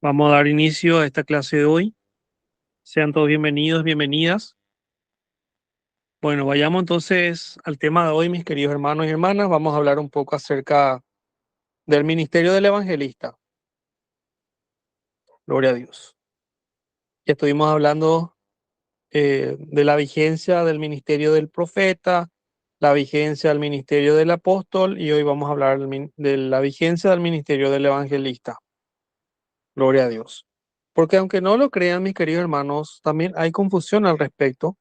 Vamos a dar inicio a esta clase de hoy. Sean todos bienvenidos, bienvenidas. Bueno, vayamos entonces al tema de hoy, mis queridos hermanos y hermanas. Vamos a hablar un poco acerca del ministerio del evangelista. Gloria a Dios. Ya estuvimos hablando de la vigencia del ministerio del profeta, la vigencia del ministerio del apóstol y hoy vamos a hablar de la vigencia del ministerio del evangelista. Gloria a Dios. Porque aunque no lo crean, mis queridos hermanos, también hay confusión al respecto.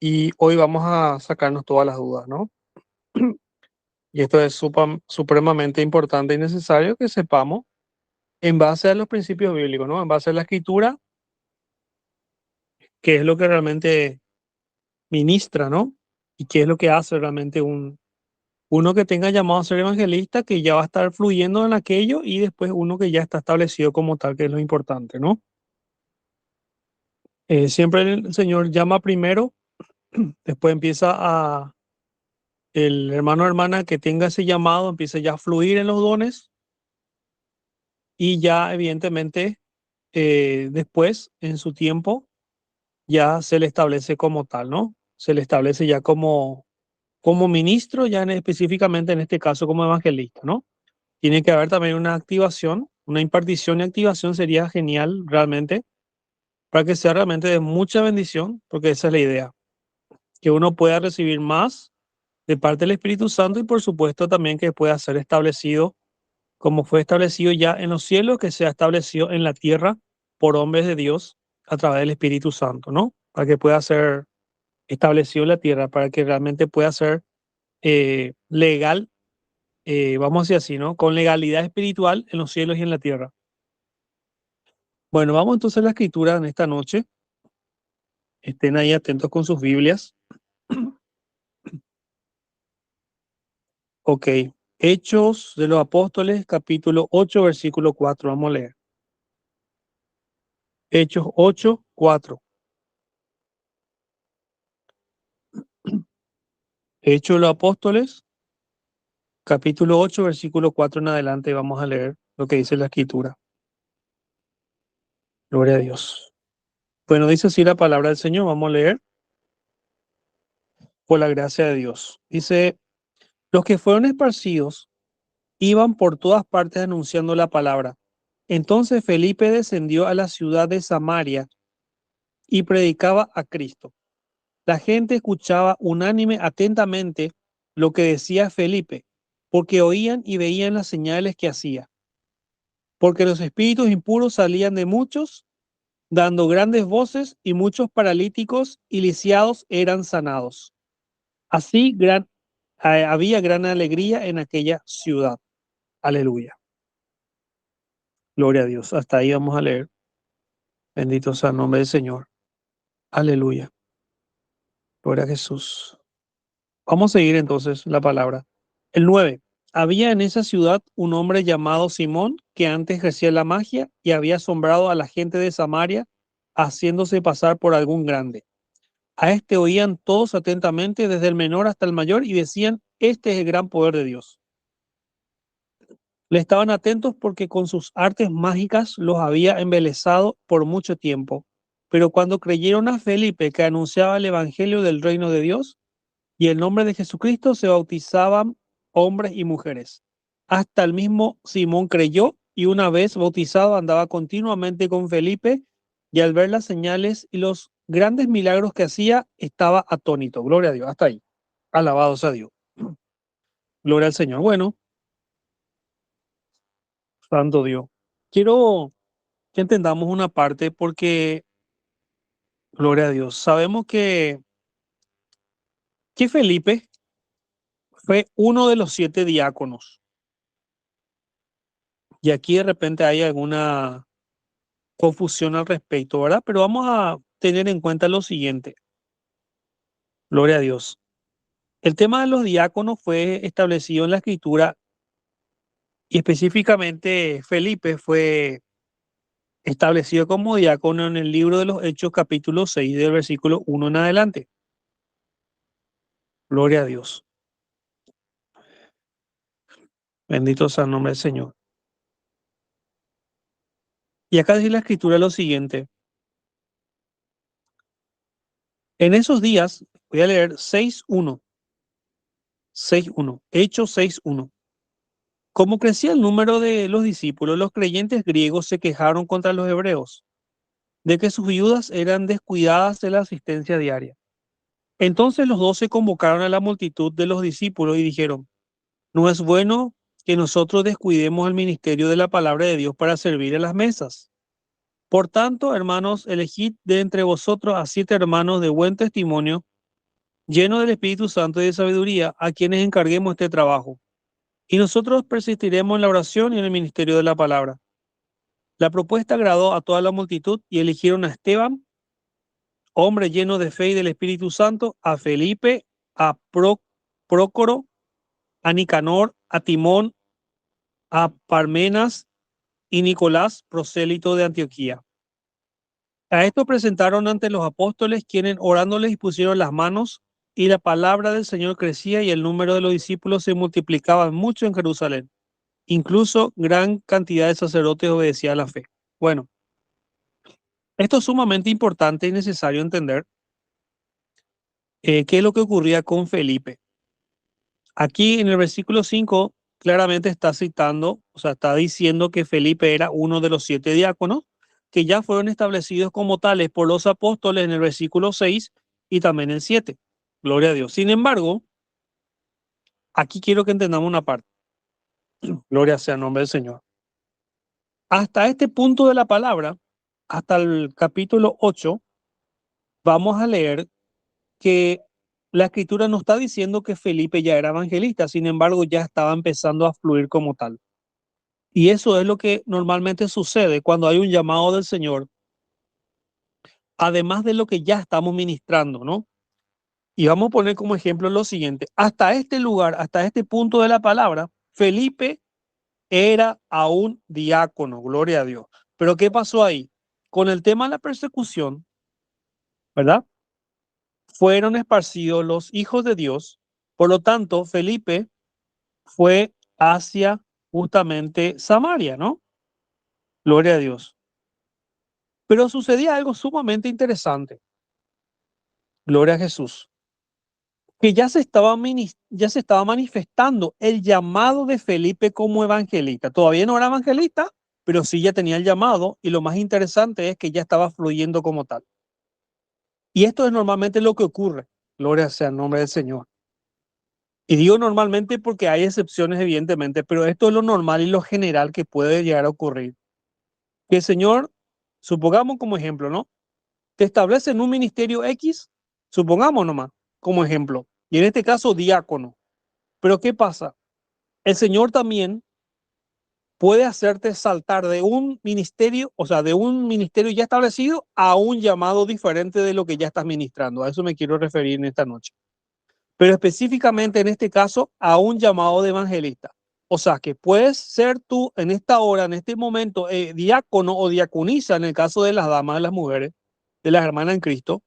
Y hoy vamos a sacarnos todas las dudas, ¿no? Y esto es supremamente importante y necesario que sepamos en base a los principios bíblicos, ¿no? En base a la escritura, qué es lo que realmente ministra, ¿no? Y qué es lo que hace realmente uno que tenga llamado a ser evangelista, que ya va a estar fluyendo en aquello y después uno que ya está establecido como tal, que es lo importante, ¿no? Siempre el Señor llama primero, después empieza el hermano o hermana que tenga ese llamado, empieza ya a fluir en los dones y ya evidentemente después, en su tiempo, ya se le establece como tal, ¿no? Se le establece ya como ministro, ya específicamente en este caso como evangelista, ¿no? Tiene que haber también una activación, una impartición y activación sería genial realmente, para que sea realmente de mucha bendición, porque esa es la idea, que uno pueda recibir más de parte del Espíritu Santo y por supuesto también que pueda ser establecido como fue establecido ya en los cielos, que sea establecido en la tierra por hombres de Dios a través del Espíritu Santo, ¿no? Para que pueda ser establecido en la tierra, para que realmente pueda ser legal, vamos a decir así, ¿no? Con legalidad espiritual en los cielos y en la tierra. Bueno, vamos entonces a la escritura en esta noche. Estén ahí atentos con sus Biblias. Ok. Hechos de los Apóstoles, capítulo 8, versículo 4. Vamos a leer. Hechos 8, 4. Hechos de los Apóstoles, capítulo 8, versículo 4 en adelante, vamos a leer lo que dice la escritura. Gloria a Dios. Bueno, dice así la palabra del Señor, vamos a leer por la gracia de Dios. Dice, los que fueron esparcidos iban por todas partes anunciando la palabra. Entonces Felipe descendió a la ciudad de Samaria y predicaba a Cristo. La gente escuchaba unánime atentamente lo que decía Felipe, porque oían y veían las señales que hacía. Porque los espíritus impuros salían de muchos dando grandes voces y muchos paralíticos y lisiados eran sanados. Así había gran alegría en aquella ciudad. Aleluya. Gloria a Dios. Hasta ahí vamos a leer. Bendito sea el nombre del Señor. Aleluya. Gloria a Jesús. Vamos a seguir entonces la palabra. El 9. Había en esa ciudad un hombre llamado Simón que antes ejercía la magia y había asombrado a la gente de Samaria haciéndose pasar por algún grande. A este oían todos atentamente, desde el menor hasta el mayor, y decían, este es el gran poder de Dios. Le estaban atentos porque con sus artes mágicas los había embelesado por mucho tiempo. Pero cuando creyeron a Felipe que anunciaba el evangelio del reino de Dios y el nombre de Jesucristo, se bautizaban hombres y mujeres. Hasta el mismo Simón creyó y una vez bautizado andaba continuamente con Felipe y al ver las señales y los grandes milagros que hacía, estaba atónito. Gloria a Dios. Hasta ahí. Alabado sea Dios. Gloria al Señor. Bueno, santo Dios. Quiero que entendamos una parte porque, gloria a Dios, sabemos que Felipe fue uno de los 7 diáconos. Y aquí de repente hay alguna confusión al respecto, ¿verdad? Pero vamos a tener en cuenta lo siguiente. Gloria a Dios. El tema de los diáconos fue establecido en la escritura y específicamente Felipe fue establecido como diácono en el libro de los Hechos capítulo 6 del versículo 1 en adelante. Gloria a Dios. Bendito sea el nombre del Señor. Y acá dice la escritura lo siguiente. En esos días, voy a leer 6:1, 6:1, Hechos 6:1. Como crecía el número de los discípulos, los creyentes griegos se quejaron contra los hebreos de que sus viudas eran descuidadas de la asistencia diaria. Entonces los 12 convocaron a la multitud de los discípulos y dijeron: no es bueno que nosotros descuidemos el ministerio de la palabra de Dios para servir a las mesas. Por tanto, hermanos, elegid de entre vosotros a 7 hermanos de buen testimonio, llenos del Espíritu Santo y de sabiduría, a quienes encarguemos este trabajo. Y nosotros persistiremos en la oración y en el ministerio de la palabra. La propuesta agradó a toda la multitud y eligieron a Esteban, hombre lleno de fe y del Espíritu Santo, a Felipe, a Prócoro, a Nicanor, a Timón, a Parmenas y Nicolás, prosélito de Antioquía. A esto presentaron ante los apóstoles, quienes orándoles pusieron las manos, y la palabra del Señor crecía y el número de los discípulos se multiplicaba mucho en Jerusalén. Incluso gran cantidad de sacerdotes obedecía a la fe. Bueno, esto es sumamente importante y necesario entender qué es lo que ocurría con Felipe. Aquí en el versículo 5 claramente está citando, o sea, está diciendo que Felipe era uno de los 7 diáconos que ya fueron establecidos como tales por los apóstoles en el versículo 6 y también el 7. Gloria a Dios. Sin embargo, aquí quiero que entendamos una parte. Gloria sea el nombre del Señor. Hasta este punto de la palabra, hasta el capítulo 8, vamos a leer que la escritura no está diciendo que Felipe ya era evangelista, sin embargo, ya estaba empezando a fluir como tal. Y eso es lo que normalmente sucede cuando hay un llamado del Señor, además de lo que ya estamos ministrando, ¿no? Y vamos a poner como ejemplo lo siguiente. Hasta este lugar, hasta este punto de la palabra, Felipe era aún diácono, gloria a Dios. Pero ¿qué pasó ahí? Con el tema de la persecución, ¿verdad? Fueron esparcidos los hijos de Dios. Por lo tanto, Felipe fue hacia justamente Samaria, ¿no? Gloria a Dios. Pero sucedía algo sumamente interesante. Gloria a Jesús. Que ya se estaba manifestando el llamado de Felipe como evangelista. Todavía no era evangelista, pero sí ya tenía el llamado, y lo más interesante es que ya estaba fluyendo como tal. Y esto es normalmente lo que ocurre. Gloria sea el nombre del Señor. Y digo normalmente porque hay excepciones, evidentemente, pero esto es lo normal y lo general que puede llegar a ocurrir. Que el Señor, supongamos como ejemplo, ¿no? Te establece en un ministerio X, supongamos nomás, como ejemplo, y en este caso diácono. Pero ¿qué pasa? El Señor también puede hacerte saltar de un ministerio, o sea, de un ministerio ya establecido a un llamado diferente de lo que ya estás ministrando. A eso me quiero referir en esta noche. Pero específicamente en este caso, a un llamado de evangelista. O sea, que puedes ser tú en esta hora, en este momento, diácono o diaconisa, en el caso de las damas, de las mujeres, de las hermanas en Cristo,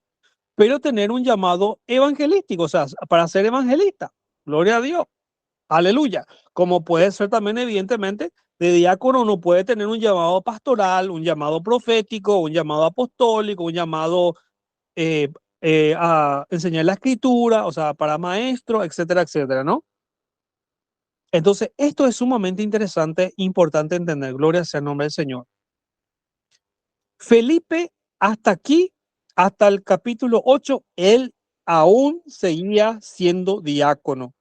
pero tener un llamado evangelístico, o sea, para ser evangelista. Gloria a Dios. Aleluya. Como puede ser también, evidentemente, de diácono uno puede tener un llamado pastoral, un llamado profético, un llamado apostólico, un llamado eh, a enseñar la escritura, o sea, para maestro, etcétera, etcétera, ¿no? Entonces, esto es sumamente interesante, importante entender. Gloria sea el nombre del Señor. Felipe, hasta aquí, hasta el capítulo 8, él aún seguía siendo diácono,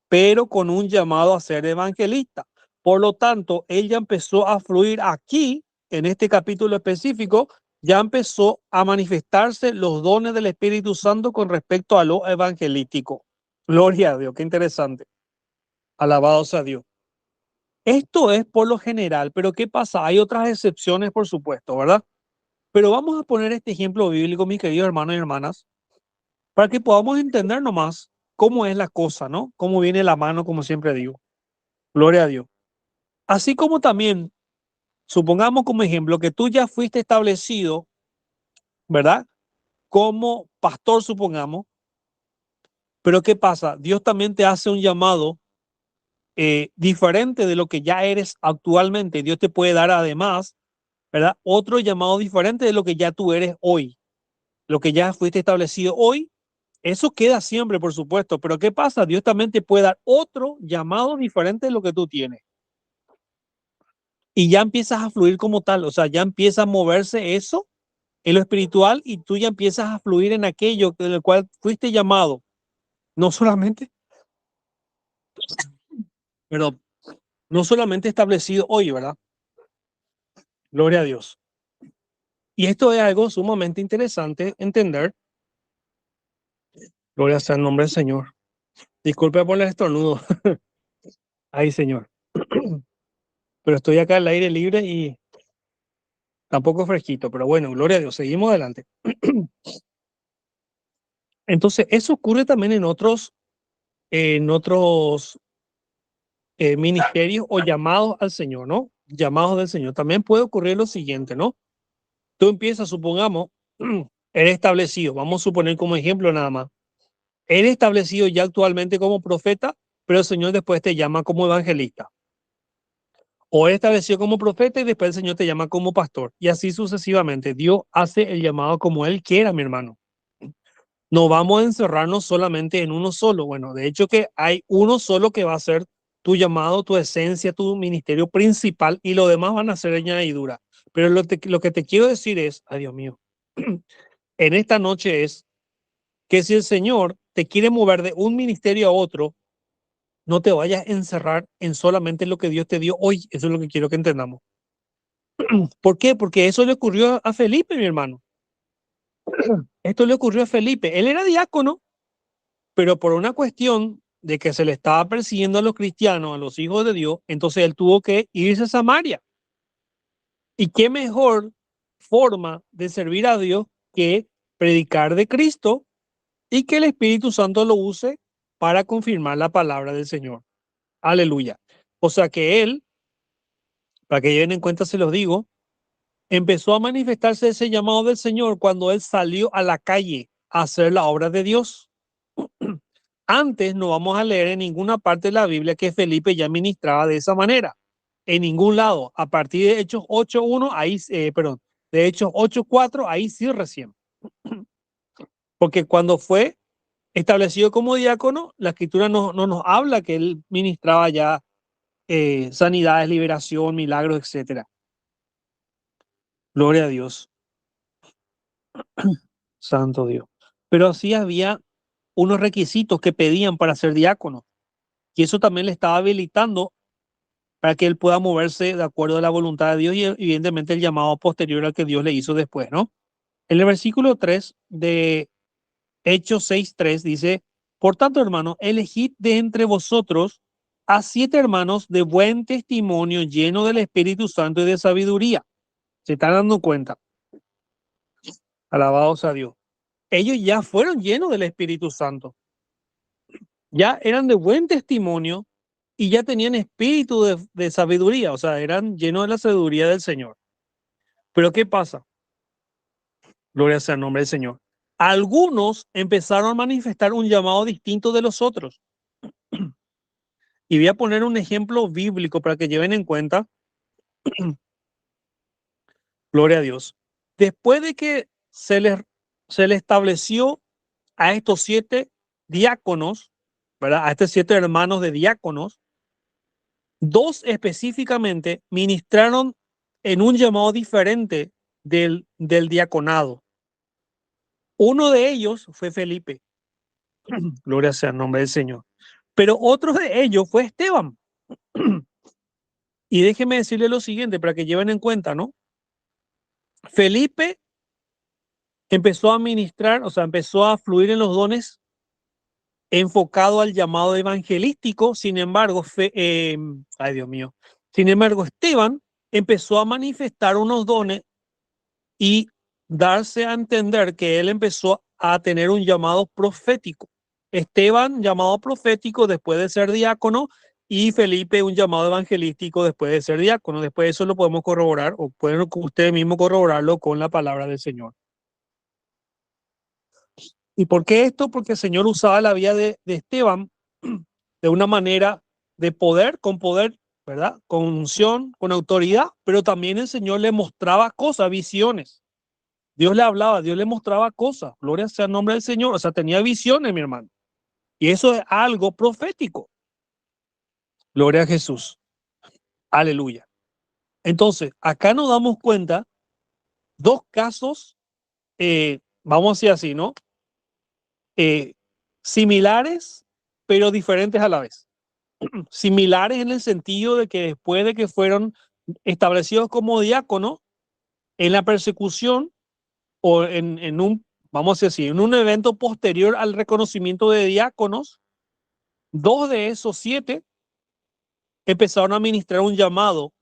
pero con un llamado a ser evangelista. Por lo tanto, él ya empezó a fluir aquí, en este capítulo específico, ya empezó a manifestarse los dones del Espíritu Santo con respecto a lo evangelístico. Gloria a Dios, qué interesante. Alabado sea Dios. Esto es por lo general, pero ¿qué pasa? Hay otras excepciones, por supuesto, ¿verdad? Pero vamos a poner este ejemplo bíblico, mis queridos hermanos y hermanas, para que podamos entender nomás cómo es la cosa, ¿no? Cómo viene la mano, como siempre digo. Gloria a Dios. Así como también, supongamos como ejemplo que tú ya fuiste establecido, ¿verdad? Como pastor, supongamos, pero ¿qué pasa? Dios también te hace un llamado diferente de lo que ya eres actualmente. Dios te puede dar además ¿verdad? Otro llamado diferente de lo que ya tú eres hoy, lo que ya fuiste establecido hoy. Eso queda siempre, por supuesto, pero ¿qué pasa? Dios también te puede dar otro llamado diferente de lo que tú tienes. Y ya empiezas a fluir como tal, o sea, ya empieza a moverse eso en lo espiritual y tú ya empiezas a fluir en aquello en el cual fuiste llamado, no solamente, pero no solamente establecido hoy, ¿verdad? Gloria a Dios. Y esto es algo sumamente interesante entender. Gloria sea el nombre del Señor. Disculpe por el estornudo. Ay, Señor. Pero estoy acá al aire libre y tampoco fresquito, pero bueno, gloria a Dios, seguimos adelante. Entonces, eso ocurre también en otros ministerios o llamados al Señor, ¿no? Llamados del Señor. También puede ocurrir lo siguiente, ¿no? Tú empiezas, supongamos, eres establecido, vamos a suponer como ejemplo nada más, eres establecido ya actualmente como profeta, pero el Señor después te llama como evangelista. O eres establecido como profeta y después el Señor te llama como pastor. Y así sucesivamente. Dios hace el llamado como Él quiera, mi hermano. No vamos a encerrarnos solamente en uno solo. Bueno, de hecho que hay uno solo que va a ser tu llamado, tu esencia, tu ministerio principal y lo demás van a ser añadidura. Pero lo que te quiero decir es, ay Dios mío, en esta noche es que si el Señor te quiere mover de un ministerio a otro, no te vayas a encerrar en solamente lo que Dios te dio hoy. Eso es lo que quiero que entendamos. ¿Por qué? Porque eso le ocurrió a Felipe, mi hermano. Esto le ocurrió a Felipe. Él era diácono, pero por una cuestión de que se le estaba persiguiendo a los cristianos, a los hijos de Dios, entonces él tuvo que irse a Samaria. ¿Y qué mejor forma de servir a Dios que predicar de Cristo y que el Espíritu Santo lo use para confirmar la palabra del Señor? Aleluya. O sea que él, para que lleven en cuenta, se los digo, empezó a manifestarse ese llamado del Señor cuando él salió a la calle a hacer la obra de Dios. Antes no vamos a leer en ninguna parte de la Biblia que Felipe ya ministraba de esa manera. En ningún lado. A partir de Hechos 8.1, ahí, perdón, de Hechos 8.4, ahí sí recién. Porque cuando fue establecido como diácono, la escritura no nos habla que él ministraba ya sanidades, liberación, milagros, etcétera. Gloria a Dios, santo Dios. Pero sí había unos requisitos que pedían para ser diácono. Y eso también le estaba habilitando para que él pueda moverse de acuerdo a la voluntad de Dios y evidentemente el llamado posterior al que Dios le hizo después, ¿no? En el versículo 3 de Hechos 6:3 dice, por tanto, hermano, elegid de entre vosotros a 7 hermanos de buen testimonio, llenos del Espíritu Santo y de sabiduría. ¿Se están dando cuenta? Alabados a Dios. Ellos ya fueron llenos del Espíritu Santo, ya eran de buen testimonio y ya tenían espíritu de sabiduría, o sea, eran llenos de la sabiduría del Señor. Pero ¿qué pasa? Gloria sea el nombre del Señor. Algunos empezaron a manifestar un llamado distinto de los otros. Y voy a poner un ejemplo bíblico para que lleven en cuenta. Gloria a Dios. Después de que se le estableció a estos 7 diáconos, ¿verdad? A estos 7 hermanos de diáconos, 2 específicamente ministraron en un llamado diferente del diaconado. Uno de ellos fue Felipe. Gloria sea el nombre del Señor. Pero otro de ellos fue Esteban. Y déjeme decirle lo siguiente para que lleven en cuenta, ¿no? Felipe empezó a ministrar, o sea, empezó a fluir en los dones enfocado al llamado evangelístico. Sin embargo, ay Dios mío, sin embargo, Esteban empezó a manifestar unos dones y darse a entender que él empezó a tener un llamado profético. Esteban, llamado profético después de ser diácono, y Felipe, un llamado evangelístico después de ser diácono. Después de eso lo podemos corroborar o pueden ustedes mismos corroborarlo con la palabra del Señor. ¿Y por qué esto? Porque el Señor usaba la vida de Esteban de una manera de poder, con poder ¿verdad? Con unción, con autoridad, pero también el Señor le mostraba cosas, visiones. Dios le hablaba, Dios le mostraba cosas. Gloria sea el nombre del Señor. O sea, tenía visiones, mi hermano. Y eso es algo profético. Gloria a Jesús. Aleluya. Entonces, acá nos damos cuenta dos casos, vamos a decir así, ¿no? Similares, pero diferentes a la vez. Similares en el sentido de que después de que fueron establecidos como diáconos, en la persecución o en un, vamos a decir así, en un evento posterior al reconocimiento de diáconos, dos de esos siete empezaron a ministrar un llamado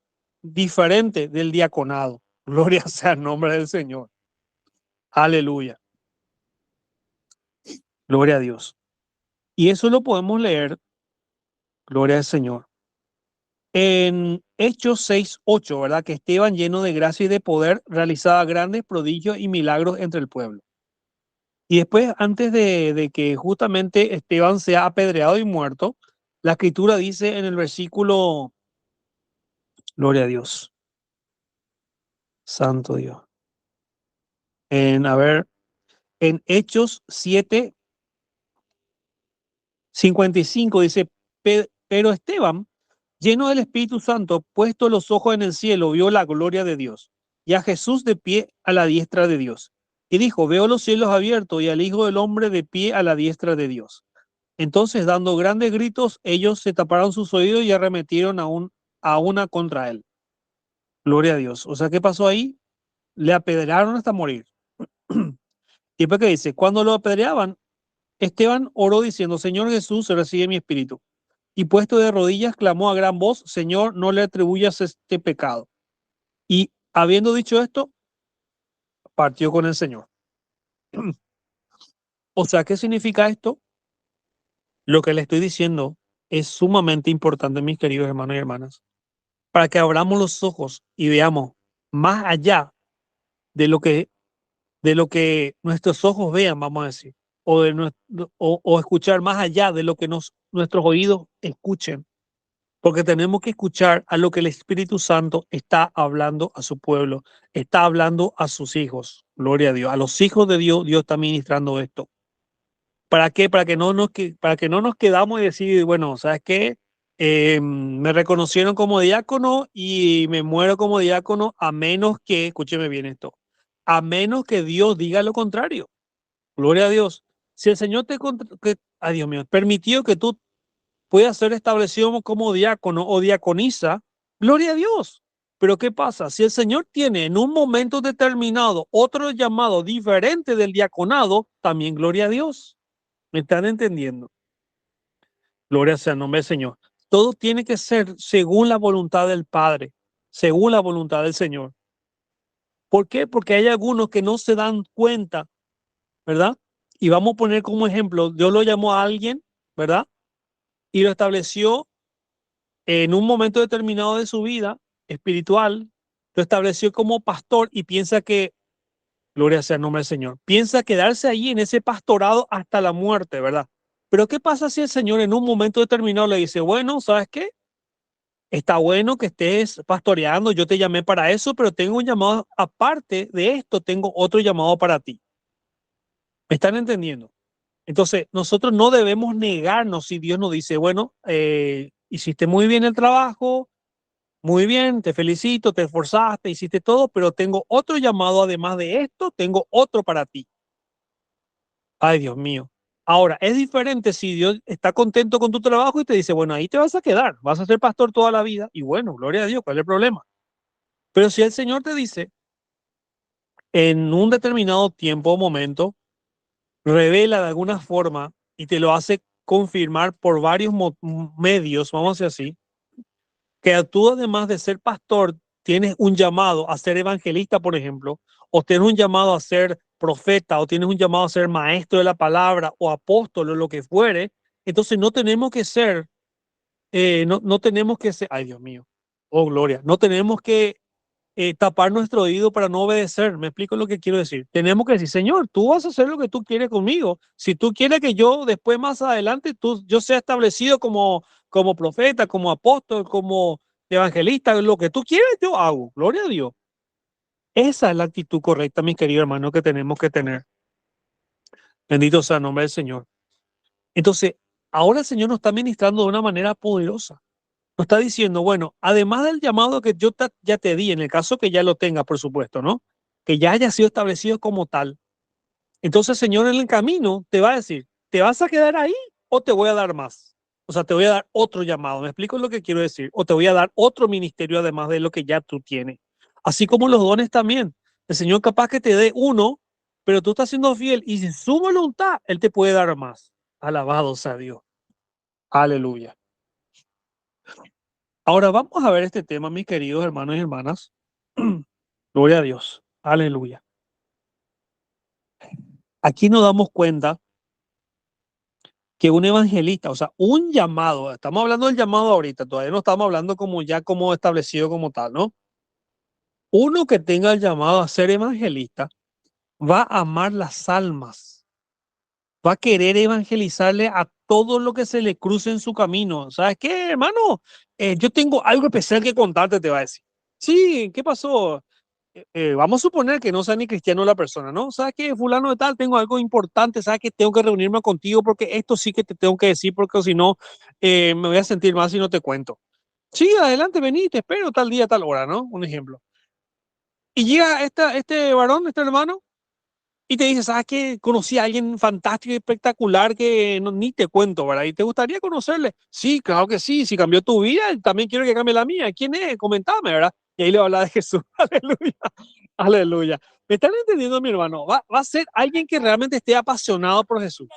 diferente del diaconado. Gloria sea el nombre del Señor. Aleluya. Gloria a Dios. Y eso lo podemos leer, gloria al Señor, en Hechos 6:8, ¿verdad? Que Esteban, lleno de gracia y de poder, realizaba grandes prodigios y milagros entre el pueblo. Y después, antes de que justamente Esteban sea apedreado y muerto, la escritura dice en el versículo, gloria a Dios, santo Dios, a ver, en Hechos 7:55 dice, pero Esteban, lleno del Espíritu Santo, puesto los ojos en el cielo, vio la gloria de Dios y a Jesús de pie a la diestra de Dios. Y dijo, veo los cielos abiertos y al Hijo del Hombre de pie a la diestra de Dios. Entonces, dando grandes gritos, ellos se taparon sus oídos y arremetieron a una contra él. Gloria a Dios. O sea, ¿qué pasó ahí? Le apedrearon hasta morir. Y después que dice, cuando lo apedreaban, Esteban oró diciendo, Señor Jesús, recibe mi espíritu. Y puesto de rodillas, clamó a gran voz, Señor, no le atribuyas este pecado. Y habiendo dicho esto, partió con el Señor. O sea, ¿qué significa esto? Lo que le estoy diciendo es sumamente importante, mis queridos hermanos y hermanas, para que abramos los ojos y veamos más allá de lo que nuestros ojos vean, vamos a decir, o escuchar más allá de lo que nuestros oídos escuchen, porque tenemos que escuchar a lo que el Espíritu Santo está hablando a su pueblo, está hablando a sus hijos, gloria a Dios, a los hijos de Dios, Dios está ministrando esto. ¿Para qué? Para que no nos quedamos y decir, bueno, ¿sabes qué? Me reconocieron como diácono y me muero como diácono a menos que, escúcheme bien esto, a menos que Dios diga lo contrario. Gloria a Dios. Si el Señor ay Dios mío, permitió que tú puedas ser establecido como diácono o diaconisa, gloria a Dios. Pero ¿qué pasa? Si el Señor tiene en un momento determinado otro llamado diferente del diaconado, también gloria a Dios. ¿Me están entendiendo? Gloria sea el nombre del Señor. Todo tiene que ser según la voluntad del Padre, según la voluntad del Señor. ¿Por qué? Porque hay algunos que no se dan cuenta, ¿verdad? Y vamos a poner como ejemplo, Dios lo llamó a alguien, ¿verdad? Y lo estableció en un momento determinado de su vida espiritual, lo estableció como pastor y piensa que, gloria sea el nombre del Señor, piensa quedarse ahí en ese pastorado hasta la muerte, ¿verdad? Pero ¿qué pasa si el Señor en un momento determinado le dice, bueno, ¿sabes qué? Está bueno que estés pastoreando, yo te llamé para eso, pero tengo un llamado aparte de esto, tengo otro llamado para ti. ¿Me están entendiendo? Entonces, nosotros no debemos negarnos si Dios nos dice, bueno, hiciste muy bien el trabajo, muy bien, te felicito, te esforzaste, hiciste todo, pero tengo otro llamado además de esto, tengo otro para ti. Ay, Dios mío. Ahora, es diferente si Dios está contento con tu trabajo y te dice, bueno, ahí te vas a quedar, vas a ser pastor toda la vida y bueno, gloria a Dios, ¿cuál es el problema? Pero si el Señor te dice, en un determinado tiempo o momento, revela de alguna forma y te lo hace confirmar por varios medios, vamos a decir así, que tú además de ser pastor, tienes un llamado a ser evangelista, por ejemplo, o tienes un llamado a ser profeta, o tienes un llamado a ser maestro de la palabra, o apóstol, o lo que fuere, entonces no tenemos que ser, no tenemos que ser, ay Dios mío, oh gloria, no tenemos que tapar nuestro oído para no obedecer. Me explico lo que quiero decir. Tenemos que decir, Señor, tú vas a hacer lo que tú quieres conmigo. Si tú quieres que yo después, más adelante, yo sea establecido como profeta, como apóstol, como evangelista, lo que tú quieras, yo hago. Gloria a Dios. Esa es la actitud correcta, mis queridos hermanos, que tenemos que tener. Bendito sea el nombre del Señor. Entonces, ahora el Señor nos está ministrando de una manera poderosa. Nos está diciendo, bueno, además del llamado que yo ya te di, en el caso que ya lo tenga, por supuesto, ¿no? Que ya haya sido establecido como tal. Entonces el Señor en el camino te va a decir, ¿te vas a quedar ahí o te voy a dar más? O sea, te voy a dar otro llamado. ¿Me explico lo que quiero decir? O te voy a dar otro ministerio además de lo que ya tú tienes. Así como los dones también. El Señor capaz que te dé uno, pero tú estás siendo fiel y sin su voluntad, Él te puede dar más. Alabado sea Dios. Aleluya. Ahora vamos a ver este tema, mis queridos hermanos y hermanas. Gloria a Dios. Aleluya. Aquí nos damos cuenta que un evangelista, o sea, un llamado, estamos hablando del llamado ahorita, todavía no estamos hablando como ya como establecido como tal, ¿no? Uno que tenga el llamado a ser evangelista va a amar las almas, va a querer evangelizarle a todo lo que se le cruce en su camino. ¿Sabes qué, hermano? Yo tengo algo especial que contarte, te va a decir. Sí, ¿qué pasó? Vamos a suponer que no sea ni cristiano la persona, ¿no? ¿Sabes qué, fulano de tal? Tengo algo importante, ¿sabes que tengo que reunirme contigo porque esto sí que te tengo que decir porque si no me voy a sentir mal si no te cuento? Sí, adelante, vení, te espero tal día, tal hora, ¿no? Un ejemplo. Y llega este varón, este hermano, y te dice, ¿sabes qué? Conocí a alguien fantástico y espectacular que ni te cuento, ¿verdad? ¿Y te gustaría conocerle? Sí, claro que sí, si cambió tu vida, también quiero que cambie la mía. ¿Quién es? Comentame, ¿verdad? Y ahí le va a hablar de Jesús. Aleluya. Aleluya. ¿Me están entendiendo, mi hermano? Va a ser alguien que realmente esté apasionado por Jesús.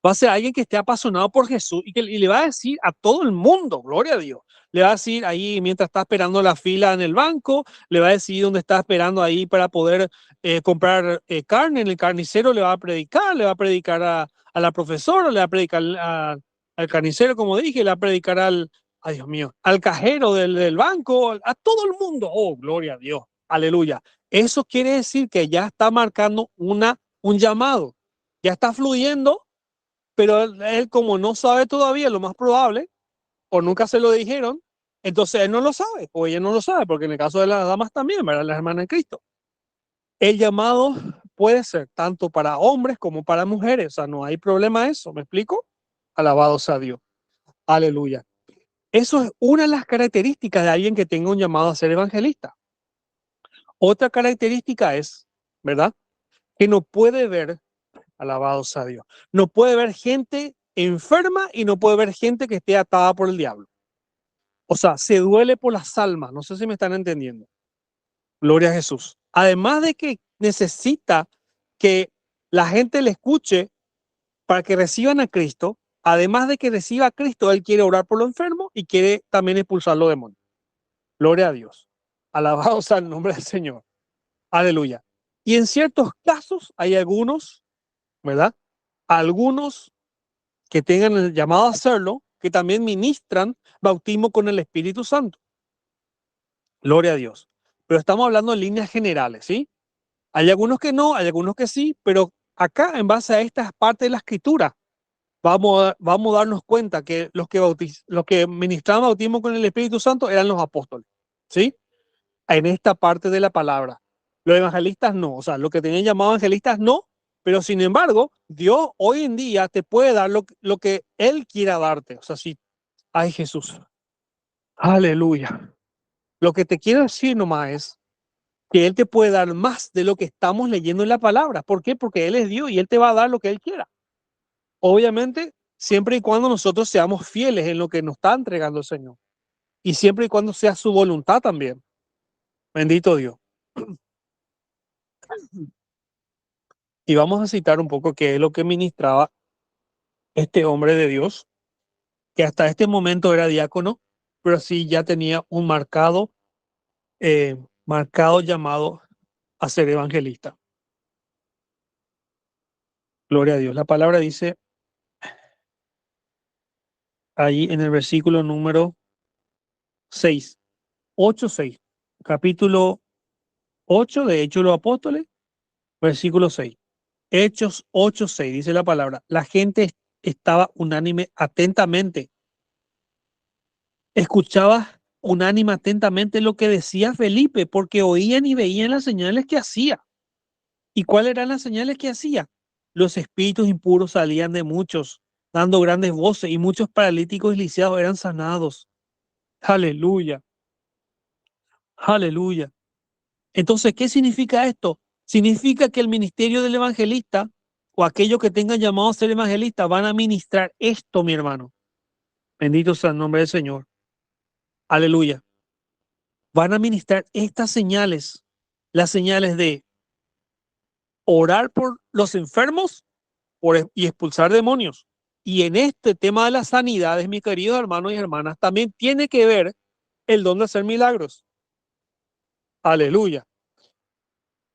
Va a ser alguien que esté apasionado por Jesús y le va a decir a todo el mundo, gloria a Dios. Le va a decir ahí mientras está esperando la fila en el banco, le va a decir dónde está esperando ahí para poder comprar carne en el carnicero, le va a predicar a la profesora, le va a predicar al carnicero, como dije, le va a predicar ay Dios mío, al cajero del banco, a todo el mundo. Oh, gloria a Dios, aleluya. Eso quiere decir que ya está marcando un llamado, ya está fluyendo, pero él como no sabe todavía, lo más probable, o nunca se lo dijeron, entonces él no lo sabe, o ella no lo sabe, porque en el caso de las damas también, ¿verdad? Las hermanas de Cristo. El llamado puede ser tanto para hombres como para mujeres, o sea, no hay problema eso, ¿me explico? Alabado sea Dios, aleluya. Eso es una de las características de alguien que tenga un llamado a ser evangelista. Otra característica es, ¿verdad? Que no puede ver, alabado sea Dios, no puede ver gente enferma y no puede ver gente que esté atada por el diablo. O sea, se duele por las almas. No sé si me están entendiendo. Gloria a Jesús. Además de que necesita que la gente le escuche para que reciban a Cristo, además de que reciba a Cristo, él quiere orar por los enfermos y quiere también expulsar los demonios. Gloria a Dios. Alabado sea el nombre del Señor. Aleluya. Y en ciertos casos hay algunos, ¿verdad? Algunos que tengan el llamado a hacerlo, que también ministran bautismo con el Espíritu Santo. Gloria a Dios. Pero estamos hablando en líneas generales, ¿sí? Hay algunos que no, hay algunos que sí, pero acá en base a estas partes de la escritura, vamos a darnos cuenta que los que ministraban bautismo con el Espíritu Santo eran los apóstoles, ¿sí? En esta parte de la palabra. Los evangelistas no, o sea, los que tenían llamado evangelistas no, pero sin embargo, Dios hoy en día te puede dar lo que Él quiera darte. O sea, si, ay Jesús, aleluya. Lo que te quiero decir nomás es que Él te puede dar más de lo que estamos leyendo en la palabra. ¿Por qué? Porque Él es Dios y Él te va a dar lo que Él quiera. Obviamente, siempre y cuando nosotros seamos fieles en lo que nos está entregando el Señor. Y siempre y cuando sea su voluntad también. Bendito Dios. Y vamos a citar un poco qué es lo que ministraba este hombre de Dios, que hasta este momento era diácono, pero sí ya tenía un marcado llamado a ser evangelista. Gloria a Dios. La palabra dice ahí en el versículo número 6, 8:6, capítulo 8 de Hechos de los Apóstoles, versículo 6. Hechos 8:6 dice la palabra. La gente estaba unánime atentamente escuchaba unánime atentamente lo que decía Felipe, porque oían y veían las señales que hacía. ¿Y cuáles eran las señales que hacía? Los espíritus impuros salían de muchos, dando grandes voces, y muchos paralíticos y lisiados eran sanados. Aleluya, aleluya. Entonces, ¿qué significa esto? Significa que el ministerio del evangelista o aquellos que tengan llamado a ser evangelistas van a ministrar esto, mi hermano. Bendito sea el nombre del Señor. Aleluya. Van a ministrar estas señales, las señales de orar por los enfermos y expulsar demonios. Y en este tema de las sanidades, mis queridos hermanos y hermanas, también tiene que ver el don de hacer milagros. Aleluya.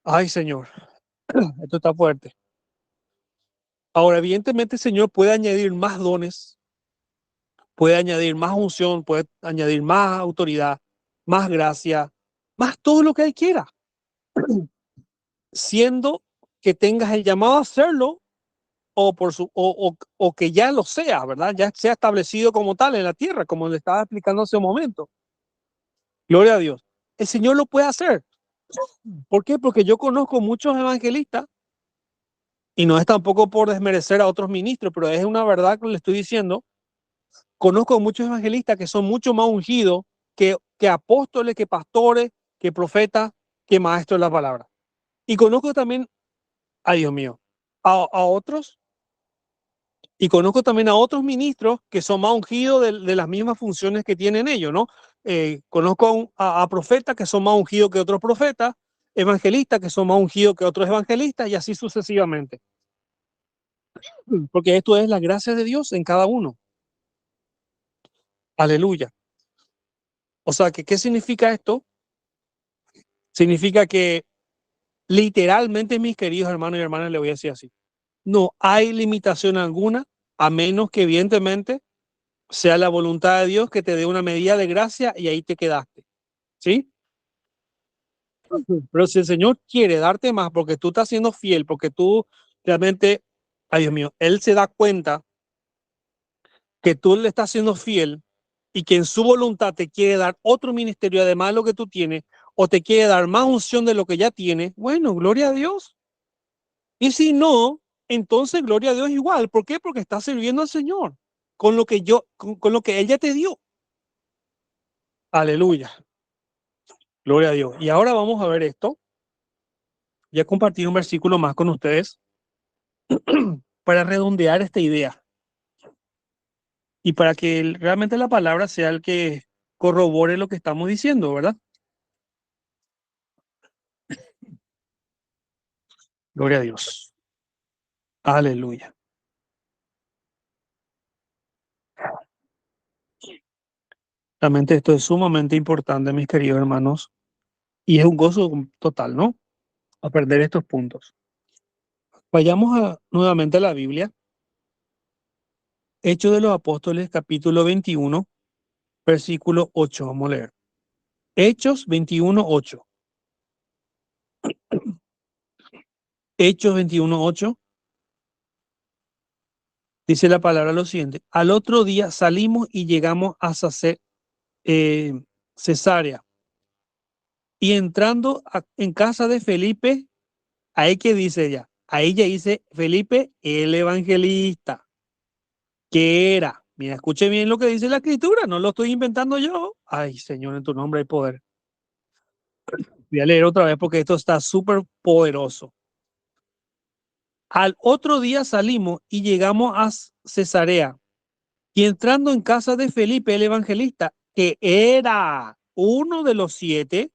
Ay, Señor, esto está fuerte. Ahora, evidentemente, el Señor puede añadir más dones, puede añadir más unción, puede añadir más autoridad, más gracia, más todo lo que Él quiera, siendo que tengas el llamado a hacerlo o que ya lo sea, ¿verdad? Ya sea establecido como tal en la tierra, como le estaba explicando hace un momento. Gloria a Dios. El Señor lo puede hacer. ¿Por qué? Porque yo conozco muchos evangelistas y no es tampoco por desmerecer a otros ministros, pero es una verdad que le estoy diciendo. Conozco muchos evangelistas que son mucho más ungidos que apóstoles, que pastores, que profetas, que maestros de la palabra. Y conozco también, ay Dios mío, a otros, y conozco también a otros ministros que son más ungidos de las mismas funciones que tienen ellos, ¿no? Conozco a profetas que son más ungidos que otros profetas, evangelistas que son más ungidos que otros evangelistas y así sucesivamente. Porque esto es la gracia de Dios en cada uno. Aleluya. O sea, ¿qué significa esto? Significa que literalmente, mis queridos hermanos y hermanas, le voy a decir así. No hay limitación alguna, a menos que evidentemente sea la voluntad de Dios que te dé una medida de gracia y ahí te quedaste. ¿Sí? Pero si el Señor quiere darte más porque tú estás siendo fiel, porque tú realmente, ay Dios mío, Él se da cuenta que tú le estás siendo fiel y que en su voluntad te quiere dar otro ministerio además de lo que tú tienes, o te quiere dar más unción de lo que ya tienes, bueno, gloria a Dios. Y si no, entonces gloria a Dios igual. ¿Por qué? Porque estás sirviendo al Señor con lo que con lo que Él ya te dio. Aleluya. Gloria a Dios. Y ahora vamos a ver esto. Ya compartí un versículo más con ustedes para redondear esta idea y para que realmente la palabra sea el que corrobore lo que estamos diciendo, ¿verdad? Gloria a Dios. Aleluya. Realmente esto es sumamente importante, mis queridos hermanos, y es un gozo total, ¿no? Aprender estos puntos. Vayamos nuevamente a la Biblia. Hechos de los Apóstoles, capítulo 21, versículo 8. Vamos a leer. Hechos 21, 8. Hechos 21, 8. Dice la palabra lo siguiente. Al otro día salimos y llegamos a Cesarea. Y entrando en casa de Felipe, ahí que dice ella. Ahí ya dice Felipe el evangelista. ¿Qué era? Mira, escuche bien lo que dice la escritura, no lo estoy inventando yo. Ay, Señor, en tu nombre hay poder. Voy a leer otra vez porque esto está súper poderoso. Al otro día salimos y llegamos a Cesarea. Y entrando en casa de Felipe el evangelista, que era uno de los 7,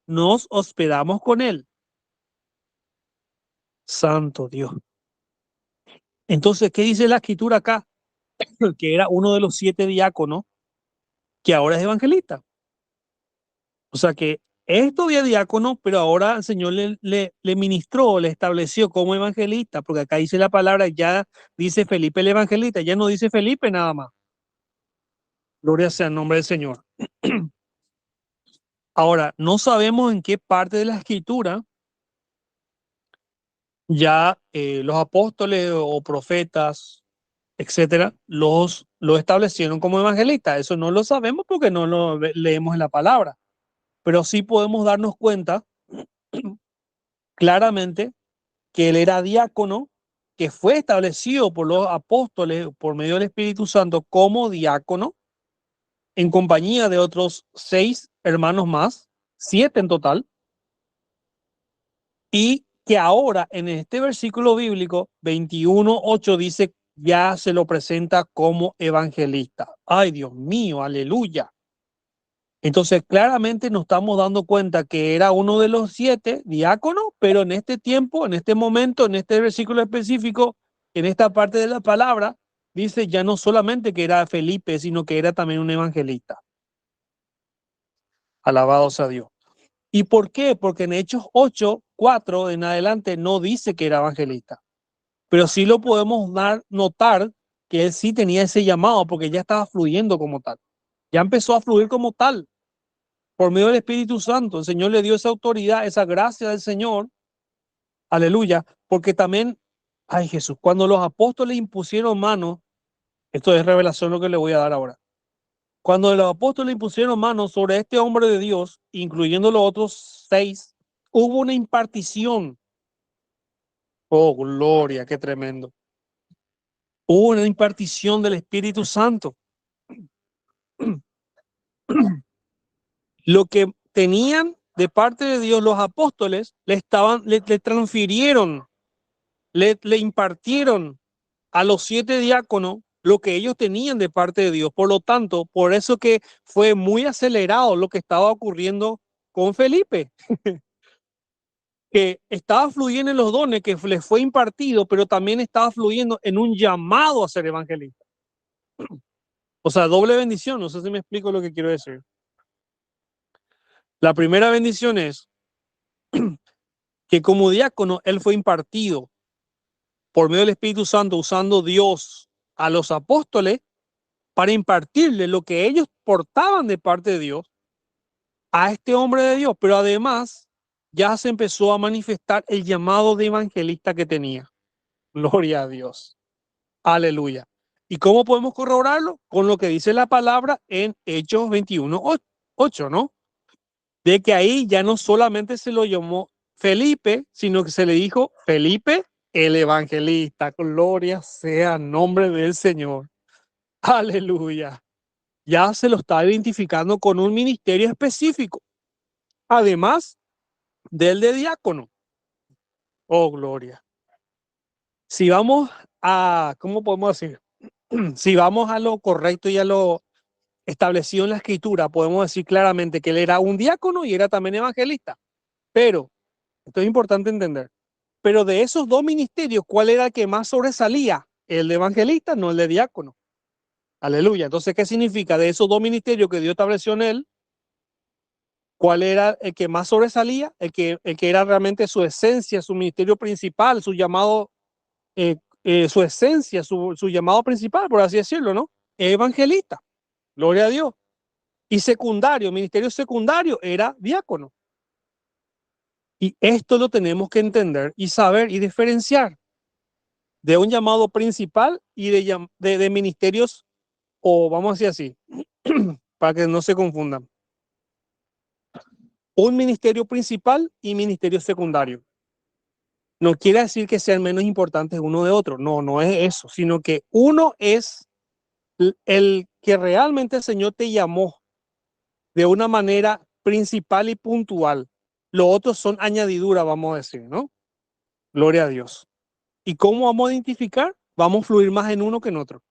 nos hospedamos con él. Santo Dios. Entonces, ¿qué dice la escritura acá? Que era uno de los 7 diáconos, que ahora es evangelista. O sea que es todavía diácono, pero ahora el Señor le ministró, le estableció como evangelista, porque acá dice la palabra, ya dice Felipe el evangelista, ya no dice Felipe nada más. Gloria sea el nombre del Señor. Ahora, no sabemos en qué parte de la escritura ya los apóstoles o profetas, etcétera, los lo establecieron como evangelistas. Eso no lo sabemos porque no lo leemos en la palabra, pero sí podemos darnos cuenta claramente que él era diácono, que fue establecido por los apóstoles por medio del Espíritu Santo como diácono, en compañía de otros 6 hermanos más, 7 en total, y que ahora en este versículo bíblico 21:8 dice, ya se lo presenta como evangelista. Ay, Dios mío, aleluya. Entonces, claramente nos estamos dando cuenta que era uno de los 7 diáconos, pero en este tiempo, en este momento, en este versículo específico, en esta parte de la palabra, dice ya no solamente que era Felipe, sino que era también un evangelista. Alabado sea Dios. ¿Y por qué? Porque en Hechos 8:4 en adelante no dice que era evangelista, pero sí lo podemos notar que él sí tenía ese llamado porque ya estaba fluyendo como tal. Ya empezó a fluir como tal por medio del Espíritu Santo. El Señor le dio esa autoridad, esa gracia del Señor. Aleluya. Porque también, ay Jesús, cuando los apóstoles impusieron manos, esto es revelación lo que le voy a dar ahora. Cuando los apóstoles impusieron manos sobre este hombre de Dios, incluyendo los otros 6, hubo una impartición. Oh, gloria, qué tremendo. Hubo una impartición del Espíritu Santo. Lo que tenían de parte de Dios los apóstoles, le transfirieron, le impartieron a los 7 diáconos lo que ellos tenían de parte de Dios. Por lo tanto, por eso que fue muy acelerado lo que estaba ocurriendo con Felipe, que estaba fluyendo en los dones que les fue impartido, pero también estaba fluyendo en un llamado a ser evangelista. O sea, doble bendición. No sé si me explico lo que quiero decir. La primera bendición es que como diácono él fue impartido por medio del Espíritu Santo, usando Dios a los apóstoles para impartirle lo que ellos portaban de parte de Dios a este hombre de Dios, pero además ya se empezó a manifestar el llamado de evangelista que tenía. Gloria a Dios. Aleluya. ¿Y cómo podemos corroborarlo? Con lo que dice la palabra en Hechos 21:8, ¿no? De que ahí ya no solamente se lo llamó Felipe, sino que se le dijo Felipe el evangelista. Gloria sea el nombre del Señor. Aleluya. Ya se lo está identificando con un ministerio específico, además del de diácono. Oh, gloria. Si vamos a, ¿cómo podemos decir? Si vamos a lo correcto y a lo establecido en la escritura, podemos decir claramente que él era un diácono y era también evangelista. Pero, esto es importante entender, pero de esos 2 ministerios, ¿cuál era el que más sobresalía? El de evangelista, no el de diácono. Aleluya. Entonces, ¿qué significa? De esos 2 ministerios que Dios estableció en él, ¿cuál era el que más sobresalía? El que era realmente su esencia, su ministerio principal, su llamado, su esencia, su llamado principal, por así decirlo, ¿no? Evangelista. Gloria a Dios. Y secundario, ministerio secundario era diácono. Y esto lo tenemos que entender y saber y diferenciar de un llamado principal y de ministerios, o vamos a decir así, para que no se confundan. Un ministerio principal y ministerio secundario. No quiere decir que sean menos importantes uno de otro, no, no es eso, sino que uno es el que realmente el Señor te llamó de una manera principal y puntual. Los otros son añadiduras, vamos a decir, ¿no? Gloria a Dios. ¿Y cómo vamos a identificar? Vamos a fluir más en uno que en otro.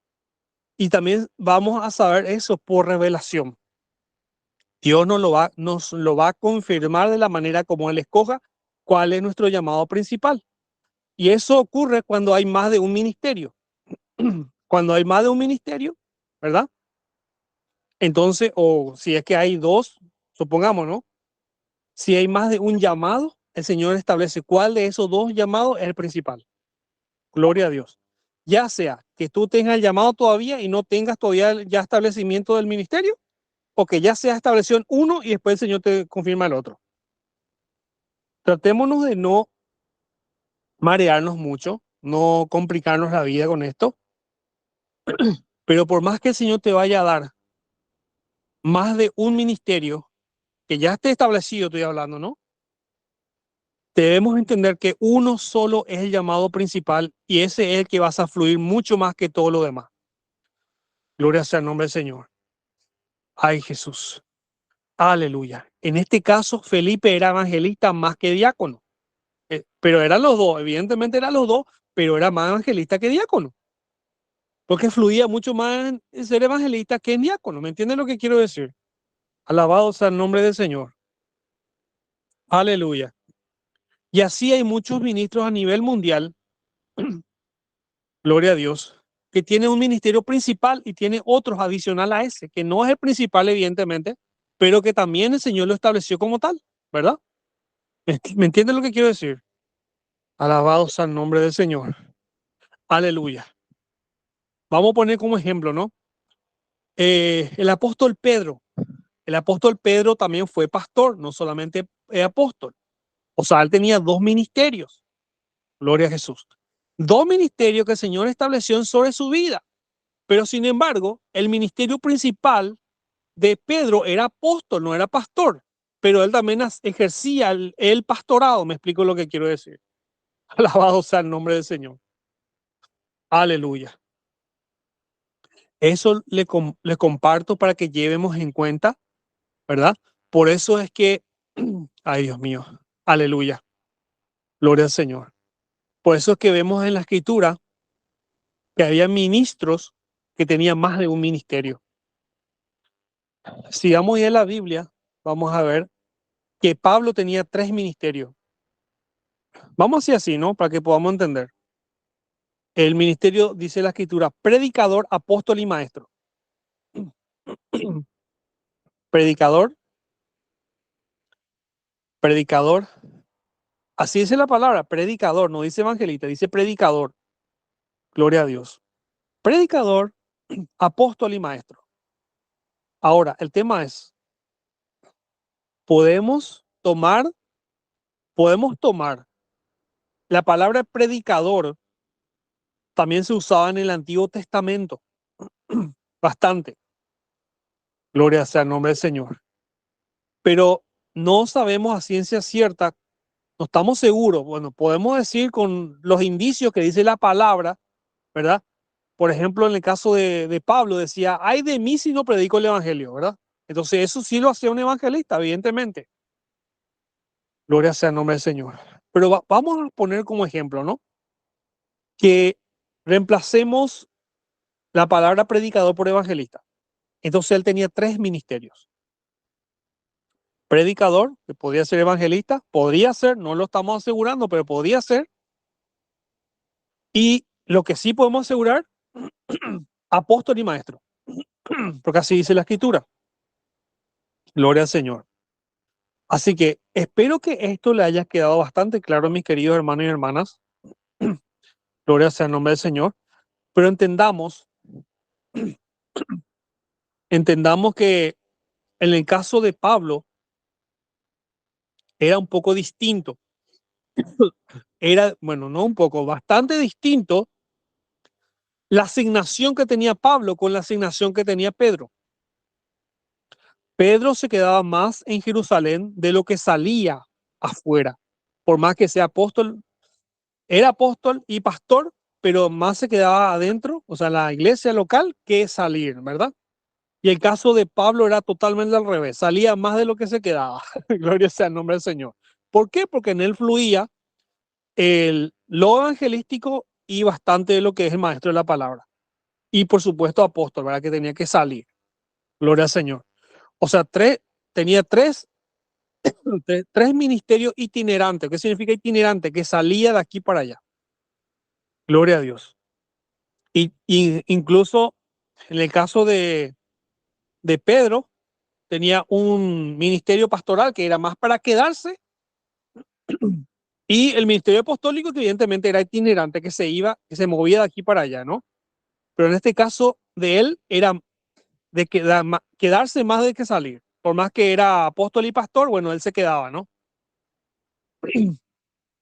Y también vamos a saber eso por revelación. Dios nos lo va a confirmar de la manera como Él escoja cuál es nuestro llamado principal. Y eso ocurre cuando hay más de un ministerio. Cuando hay más de un ministerio, ¿verdad? Entonces, o si es que hay 2, supongamos, ¿no? Si hay más de un llamado, el Señor establece cuál de esos 2 llamados es el principal. Gloria a Dios. Ya sea que tú tengas el llamado todavía y no tengas todavía ya establecimiento del ministerio, o que ya sea establecido en uno y después el Señor te confirma el otro. Tratémonos de no marearnos mucho, no complicarnos la vida con esto, Pero por más que el Señor te vaya a dar más de un ministerio, que ya esté establecido, estoy hablando, ¿no? Debemos entender que uno solo es el llamado principal y ese es el que vas a fluir mucho más que todo lo demás. Gloria sea el nombre del Señor. Ay, Jesús. Aleluya. En este caso, Felipe era evangelista más que diácono. Pero eran los dos, evidentemente eran los dos, pero era más evangelista que diácono. Porque fluía mucho más en ser evangelista que en diácono. ¿Me entienden lo que quiero decir? Alabado sea el nombre del Señor. Aleluya. Y así hay muchos ministros a nivel mundial, gloria a Dios, que tienen un ministerio principal y tiene otros adicional a ese, que no es el principal, evidentemente, pero que también el Señor lo estableció como tal, ¿verdad? ¿Me entienden lo que quiero decir? Alabado sea el nombre del Señor. Aleluya. Vamos a poner como ejemplo, ¿no? El apóstol Pedro. El apóstol Pedro también fue pastor, no solamente apóstol. O sea, él tenía dos ministerios. Gloria a Jesús. Dos ministerios que el Señor estableció sobre su vida. Pero sin embargo, el ministerio principal de Pedro era apóstol, no era pastor. Pero él también ejercía el pastorado. Me explico lo que quiero decir. Alabado sea el nombre del Señor. Aleluya. Eso le comparto para que llevemos en cuenta, ¿verdad? Por eso es que, ay Dios mío, aleluya, gloria al Señor. Por eso es que vemos en la escritura que había ministros que tenían más de un ministerio. Si vamos a ir a la Biblia, vamos a ver que Pablo tenía tres ministerios. Vamos a decir así, ¿no? Para que podamos entender. El ministerio, dice la escritura, predicador, apóstol y maestro. Predicador, predicador. Así dice la palabra, predicador, no dice evangelista, dice predicador. Gloria a Dios. Predicador, apóstol y maestro. Ahora, el tema es, podemos tomar la palabra predicador, también se usaba en el Antiguo Testamento, bastante. Gloria sea el nombre del Señor. Pero no sabemos a ciencia cierta, no estamos seguros. Bueno, podemos decir con los indicios que dice la palabra, ¿verdad? Por ejemplo, en el caso de Pablo decía, ay de mí si no predico el evangelio, ¿verdad? Entonces eso sí lo hacía un evangelista, evidentemente. Gloria sea el nombre del Señor. Pero vamos a poner como ejemplo, ¿no? Que reemplacemos la palabra predicador por evangelista. Entonces él tenía tres ministerios. Predicador, que podía ser evangelista, podría ser, no lo estamos asegurando, pero podía ser. Y lo que sí podemos asegurar, apóstol y maestro, porque así dice la escritura. Gloria al Señor. Así que espero que esto le haya quedado bastante claro, mis queridos hermanos y hermanas. Gloria sea el nombre del Señor. Pero entendamos que en el caso de Pablo era un poco distinto. Era, bueno, no un poco, bastante distinto la asignación que tenía Pablo con la asignación que tenía Pedro. Pedro se quedaba más en Jerusalén de lo que salía afuera. Por más que sea apóstol, era apóstol y pastor, pero más se quedaba adentro, o sea, la iglesia local, que salir, ¿verdad? Y el caso de Pablo era totalmente al revés, salía más de lo que se quedaba. Gloria sea el nombre del Señor. ¿Por qué? Porque en él fluía lo evangelístico y bastante de lo que es el maestro de la palabra. Y por supuesto apóstol, ¿verdad? Que tenía que salir. Gloria al Señor. O sea, tenía tres ministerios itinerantes. ¿Qué significa itinerante? Que salía de aquí para allá. Gloria a Dios. Y incluso en el caso de Pedro, tenía un ministerio pastoral que era más para quedarse y el ministerio apostólico que evidentemente era itinerante, que se movía de aquí para allá, ¿no? Pero en este caso de él era de quedarse más de que salir. Por más que era apóstol y pastor, bueno, él se quedaba, ¿no?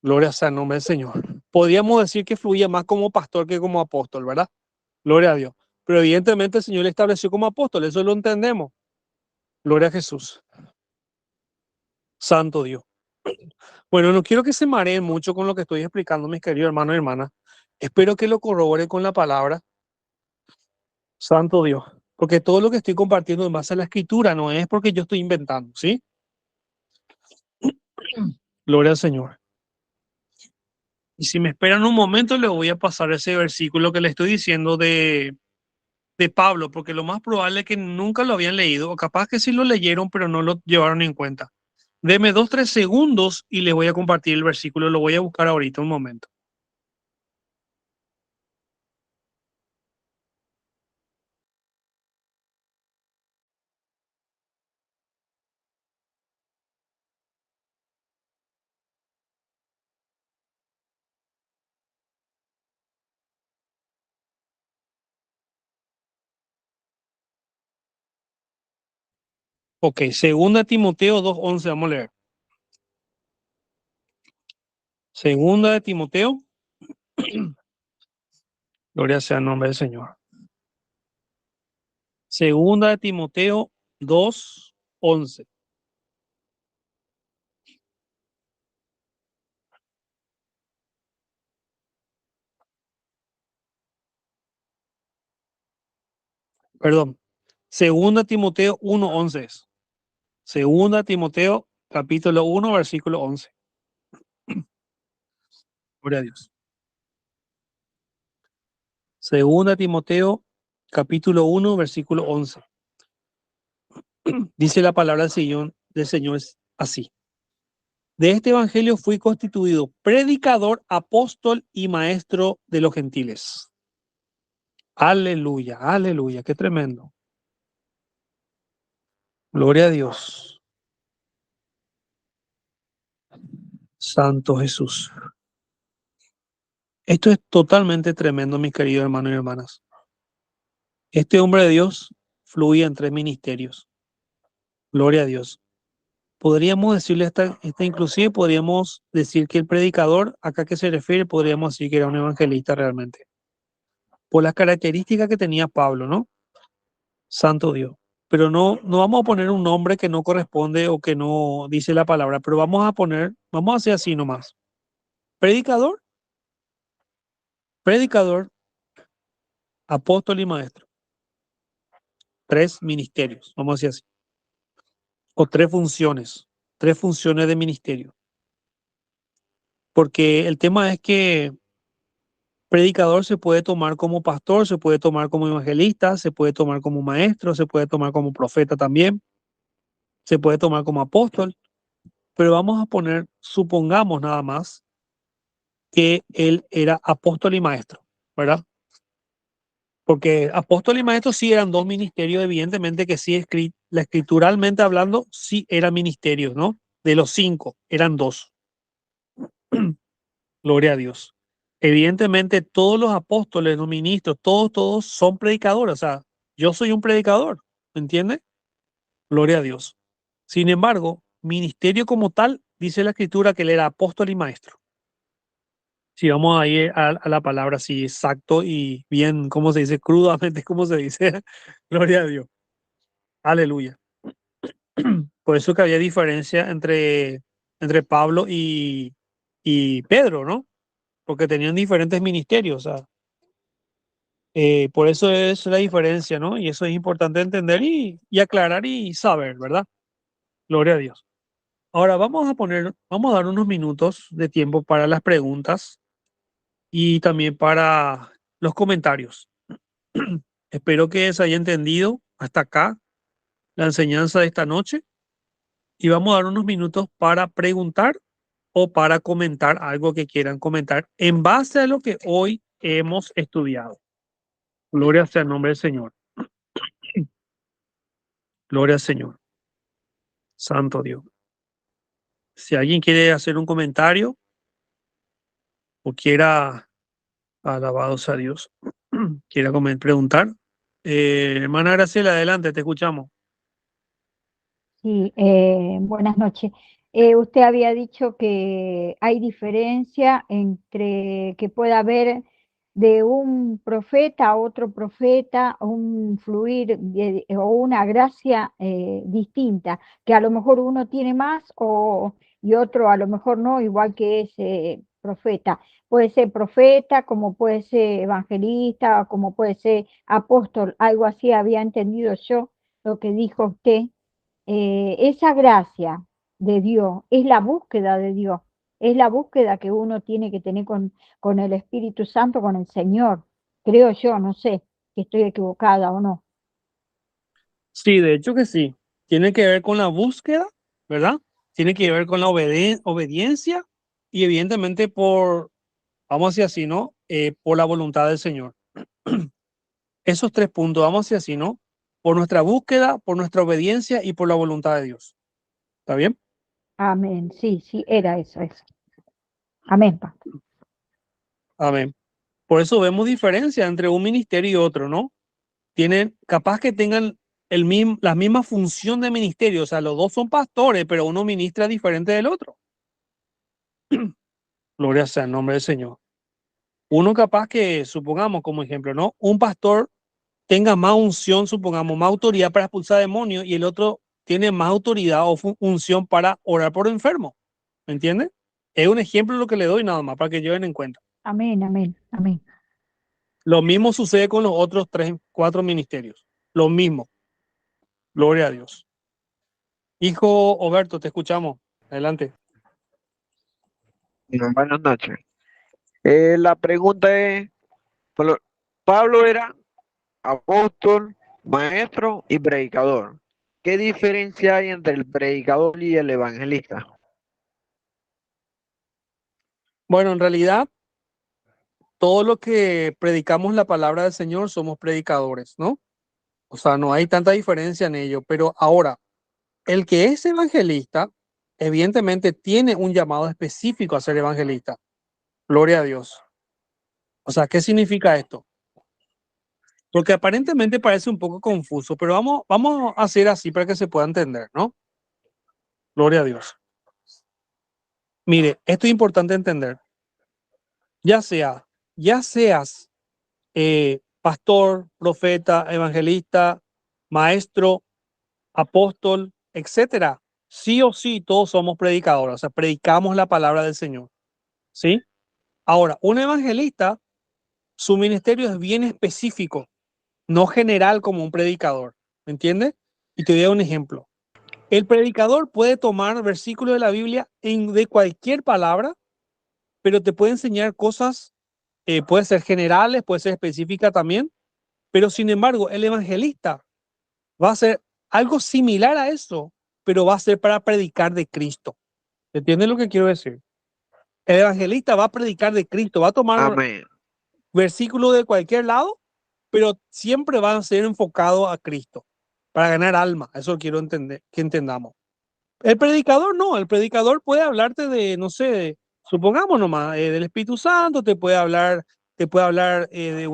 Gloria sea el nombre del Señor. Podríamos decir que fluía más como pastor que como apóstol, ¿verdad? Gloria a Dios. pero evidentemente el Señor le estableció como apóstol, eso lo entendemos. Gloria a Jesús. Santo Dios. Bueno, no quiero que se mareen mucho con lo que estoy explicando, mis queridos hermanos y hermanas. Espero que lo corroboren con la palabra. Santo Dios. Porque todo lo que estoy compartiendo en base a la escritura no es porque yo estoy inventando, ¿sí? Gloria al Señor. Y si me esperan un momento, les voy a pasar ese versículo que le estoy diciendo de Pablo, porque lo más probable es que nunca lo habían leído, o capaz que sí lo leyeron, pero no lo llevaron en cuenta. Deme 2, 3 segundos y les voy a compartir el versículo. Lo voy a buscar ahorita un momento. Ok, 2 Timoteo 2:11, vamos a leer. Segunda de Timoteo, gloria sea el nombre del Señor. Segunda de Timoteo 2:11. Perdón. Segunda Timoteo 1:11 es. Segunda Timoteo capítulo 1, versículo 11. Gloria a Dios. Segunda Timoteo capítulo 1, versículo 11. Dice la palabra del Señor es así. De este evangelio fui constituido predicador, apóstol y maestro de los gentiles. Aleluya, aleluya, qué tremendo. Gloria a Dios. Santo Jesús. Esto es totalmente tremendo, mis queridos hermanos y hermanas. Este hombre de Dios fluía en 3 ministerios. Gloria a Dios. Podríamos decirle inclusive podríamos decir que el predicador, acá que se refiere, podríamos decir que era un evangelista realmente. Por las características que tenía Pablo, ¿no? Santo Dios. Pero no vamos a poner un nombre que no corresponde o que no dice la palabra, pero vamos a hacer así nomás. Predicador, predicador, apóstol y maestro. 3 ministerios, vamos a decir así. O 3 funciones de ministerio. Porque el tema es que predicador se puede tomar como pastor, se puede tomar como evangelista, se puede tomar como maestro, se puede tomar como profeta también, se puede tomar como apóstol, pero vamos a poner, supongamos nada más, que él era apóstol y maestro, ¿verdad? Porque apóstol y maestro sí eran 2 ministerios, evidentemente que sí, escrituralmente hablando, sí eran ministerios, ¿no? De los 5, eran 2. Gloria a Dios. Evidentemente todos los apóstoles, los ministros, todos son predicadores. O sea, yo soy un predicador, ¿me entiende? Gloria a Dios. Sin embargo, ministerio como tal, dice la escritura que él era apóstol y maestro. Si vamos ahí a la palabra así exacto y bien, ¿cómo se dice? Crudamente, ¿cómo se dice? Gloria a Dios. Aleluya. Por eso que había diferencia entre Pablo y Pedro, ¿no? Porque tenían diferentes ministerios. O sea, por eso es la diferencia, ¿no? Y eso es importante entender y aclarar y saber, ¿verdad? Gloria a Dios. Ahora vamos a dar unos minutos de tiempo para las preguntas y también para los comentarios. Espero que se haya entendido hasta acá la enseñanza de esta noche y vamos a dar unos minutos para preguntar o para comentar algo que quieran comentar en base a lo que hoy hemos estudiado. Gloria sea el nombre del Señor. Gloria al Señor. Santo Dios. Si alguien quiere hacer un comentario o quiera, alabado sea Dios, quiera preguntar, hermana Graciela, adelante, te escuchamos. Sí, buenas noches. Usted había dicho que hay diferencia entre que pueda haber de un profeta a otro profeta, un fluir o una gracia distinta, que a lo mejor uno tiene más y otro a lo mejor no, igual que ese profeta. Puede ser profeta, como puede ser evangelista, como puede ser apóstol, algo así había entendido yo lo que dijo usted. Esa gracia de Dios es la búsqueda de Dios, es la búsqueda que uno tiene que tener con el Espíritu Santo, con el Señor. Creo yo, no sé si estoy equivocada o no. Sí, de hecho que sí. Tiene que ver con la búsqueda, ¿verdad? Tiene que ver con la obediencia y evidentemente vamos a decir así, ¿no? Por la voluntad del Señor. Esos tres puntos, vamos a decir así, ¿no? Por nuestra búsqueda, por nuestra obediencia y por la voluntad de Dios. ¿Está bien? Amén. Sí, sí, era eso, eso. Amén, pastor. Amén. Por eso vemos diferencia entre un ministerio y otro, ¿no? Tienen, capaz que tengan la misma función de ministerio, o sea, los dos son pastores, pero uno ministra diferente del otro. Gloria sea el nombre del Señor. Uno capaz que, supongamos como ejemplo, ¿no? Un pastor tenga más unción, supongamos, más autoridad para expulsar demonios y el otro tiene más autoridad o unción para orar por enfermos. ¿Me entiendes? Es un ejemplo lo que le doy nada más para que lleven en cuenta. Amén, amén, amén. Lo mismo sucede con los otros 3, 4 ministerios. Lo mismo. Gloria a Dios. Hijo Oberto, te escuchamos. Adelante. No, buenas noches. La pregunta es, Pablo Pablo era apóstol, maestro y predicador. ¿Qué diferencia hay entre el predicador y el evangelista? Bueno, en realidad, todo lo que predicamos la palabra del Señor somos predicadores, ¿no? O sea, no hay tanta diferencia en ello. Pero ahora, el que es evangelista, evidentemente tiene un llamado específico a ser evangelista. Gloria a Dios. O sea, ¿qué significa esto? Porque aparentemente parece un poco confuso, pero vamos a hacer así para que se pueda entender, ¿no? Gloria a Dios. Mire, esto es importante entender. Ya sea, ya seas pastor, profeta, evangelista, maestro, apóstol, etcétera, sí o sí todos somos predicadores, o sea, predicamos la palabra del Señor, ¿sí? Ahora, un evangelista, su ministerio es bien específico, no general como un predicador, ¿me entiendes? Y te doy un ejemplo. El predicador puede tomar versículos de la Biblia de cualquier palabra, pero te puede enseñar cosas, puede ser generales, puede ser específicas también, pero sin embargo, el evangelista va a ser algo similar a eso, pero va a ser para predicar de Cristo. ¿Entiendes lo que quiero decir? El evangelista va a predicar de Cristo, va a tomar Amén. versículos de cualquier lado, pero siempre van a ser enfocados a Cristo, para ganar alma. Eso quiero entender, que entendamos. El predicador no, el predicador puede hablarte de, no sé, supongamos nomás, del Espíritu Santo, te puede hablar de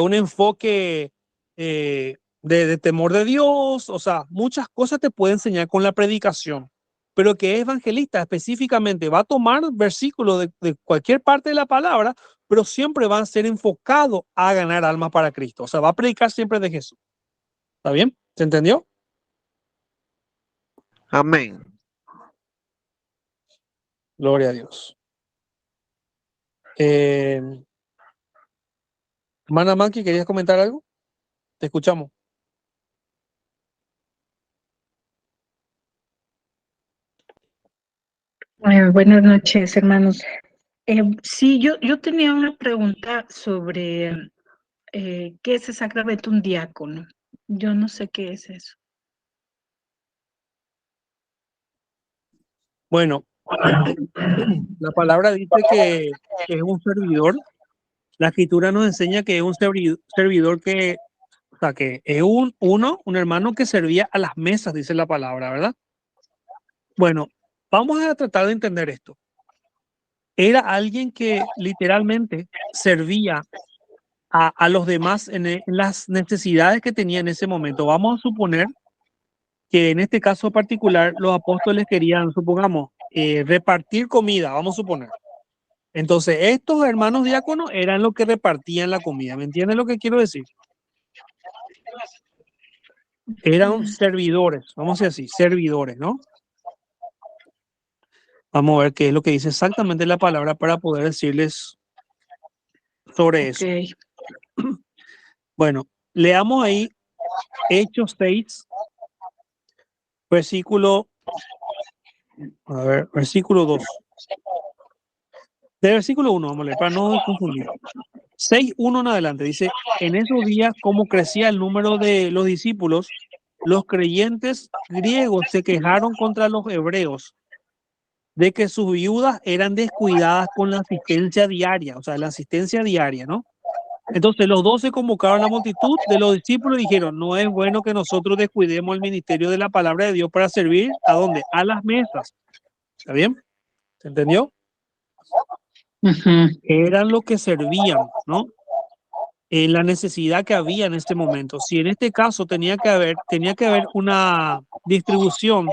un enfoque de temor de Dios, o sea, muchas cosas te puede enseñar con la predicación, pero que es evangelista específicamente va a tomar versículos de cualquier parte de la palabra, pero siempre va a ser enfocado a ganar almas para Cristo, o sea, va a predicar siempre de Jesús. ¿Está bien? ¿Se entendió? Amén. Gloria a Dios. Eh, Hermana Maki, ¿querías comentar algo? Te escuchamos. Buenas noches, hermanos. Sí, yo tenía una pregunta sobre qué es exactamente un diácono. Yo no sé qué es eso. Bueno, la palabra dice que es un servidor. La escritura nos enseña que es un servidor que, o sea, que es un hermano que servía a las mesas, dice la palabra, ¿verdad? Bueno, vamos a tratar de entender esto. Era alguien que literalmente servía a los demás en las necesidades que tenía en ese momento. Vamos a suponer que en este caso particular los apóstoles querían, supongamos, repartir comida, vamos a suponer. Entonces, estos hermanos diáconos eran los que repartían la comida. ¿Me entiendes lo que quiero decir? Eran servidores, vamos a decir así, servidores, ¿no? Vamos a ver qué es lo que dice exactamente la palabra para poder decirles sobre eso. Bueno, leamos ahí Hechos 6, versículo 2. De versículo 1, vamos a leer, para no confundir. 6:1 en adelante, dice, en esos días, como crecía el número de los discípulos, los creyentes griegos se quejaron contra los hebreos de que sus viudas eran descuidadas con la asistencia diaria, o sea, la asistencia diaria, ¿no? Entonces los 12 convocaron a la multitud de los discípulos y dijeron, no es bueno que nosotros descuidemos el ministerio de la palabra de Dios para servir, ¿a dónde? A las mesas. ¿Está bien? ¿Se entendió? Eran los que servían, ¿no? La necesidad que había en este momento. Si en este caso tenía que haber una distribución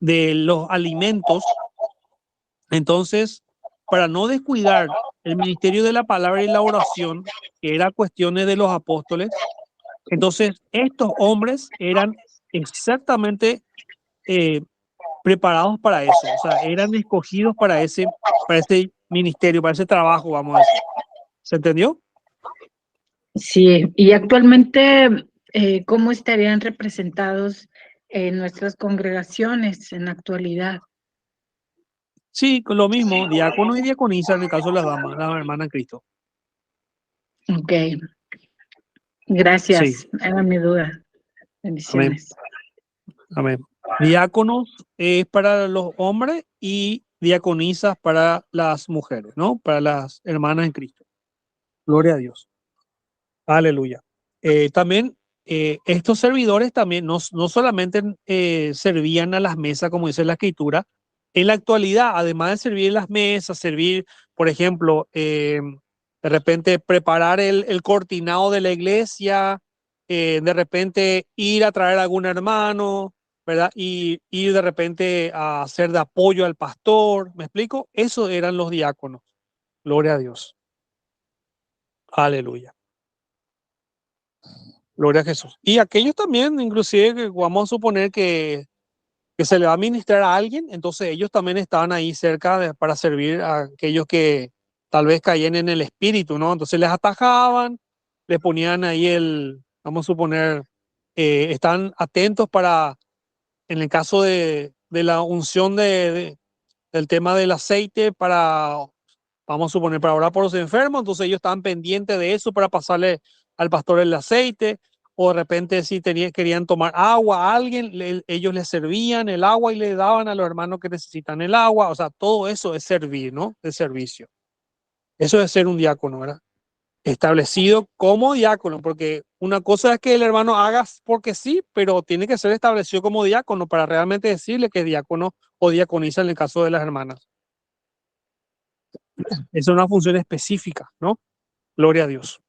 de los alimentos, entonces, para no descuidar el ministerio de la palabra y la oración, que era cuestiones de los apóstoles, entonces estos hombres eran exactamente preparados para eso, o sea, eran escogidos para ese ministerio, para ese trabajo, vamos a decir. ¿Se entendió? Sí, y actualmente, ¿cómo estarían representados en nuestras congregaciones en la actualidad? Sí, con lo mismo, diáconos y diaconisas en el caso de las damas, la hermana en Cristo. Ok, gracias, Sí, era mi duda. amén, Bendiciones. amén. Diáconos es para los hombres y diaconisas para las mujeres, ¿no? Para las hermanas en Cristo. Gloria a Dios. Aleluya. También estos servidores también no solamente servían a las mesas, como dice la escritura, en la actualidad, además de servir en las mesas, servir, por ejemplo, de repente preparar el cortinado de la iglesia, de repente ir a traer a algún hermano, ¿verdad? Y ir de repente a hacer de apoyo al pastor, ¿me explico? Esos eran los diáconos. Gloria a Dios. Aleluya. Gloria a Jesús. Y aquellos también, inclusive, que vamos a suponer que se le va a ministrar a alguien, entonces ellos también estaban ahí cerca para servir a aquellos que tal vez caían en el espíritu, ¿no? Entonces les atajaban, les ponían ahí vamos a suponer, están atentos para, en el caso de la unción del tema del aceite, vamos a suponer, para orar por los enfermos, entonces ellos estaban pendientes de eso para pasarle al pastor el aceite, o de repente si querían tomar agua a alguien, ellos les servían el agua y le daban a los hermanos que necesitan el agua, o sea, todo eso es servir, ¿no? De servicio. Eso es ser un diácono, ¿verdad? Establecido como diácono, porque una cosa es que el hermano haga porque sí, pero tiene que ser establecido como diácono para realmente decirle que es diácono o diaconisa en el caso de las hermanas. Es una función específica, ¿no? Gloria a Dios.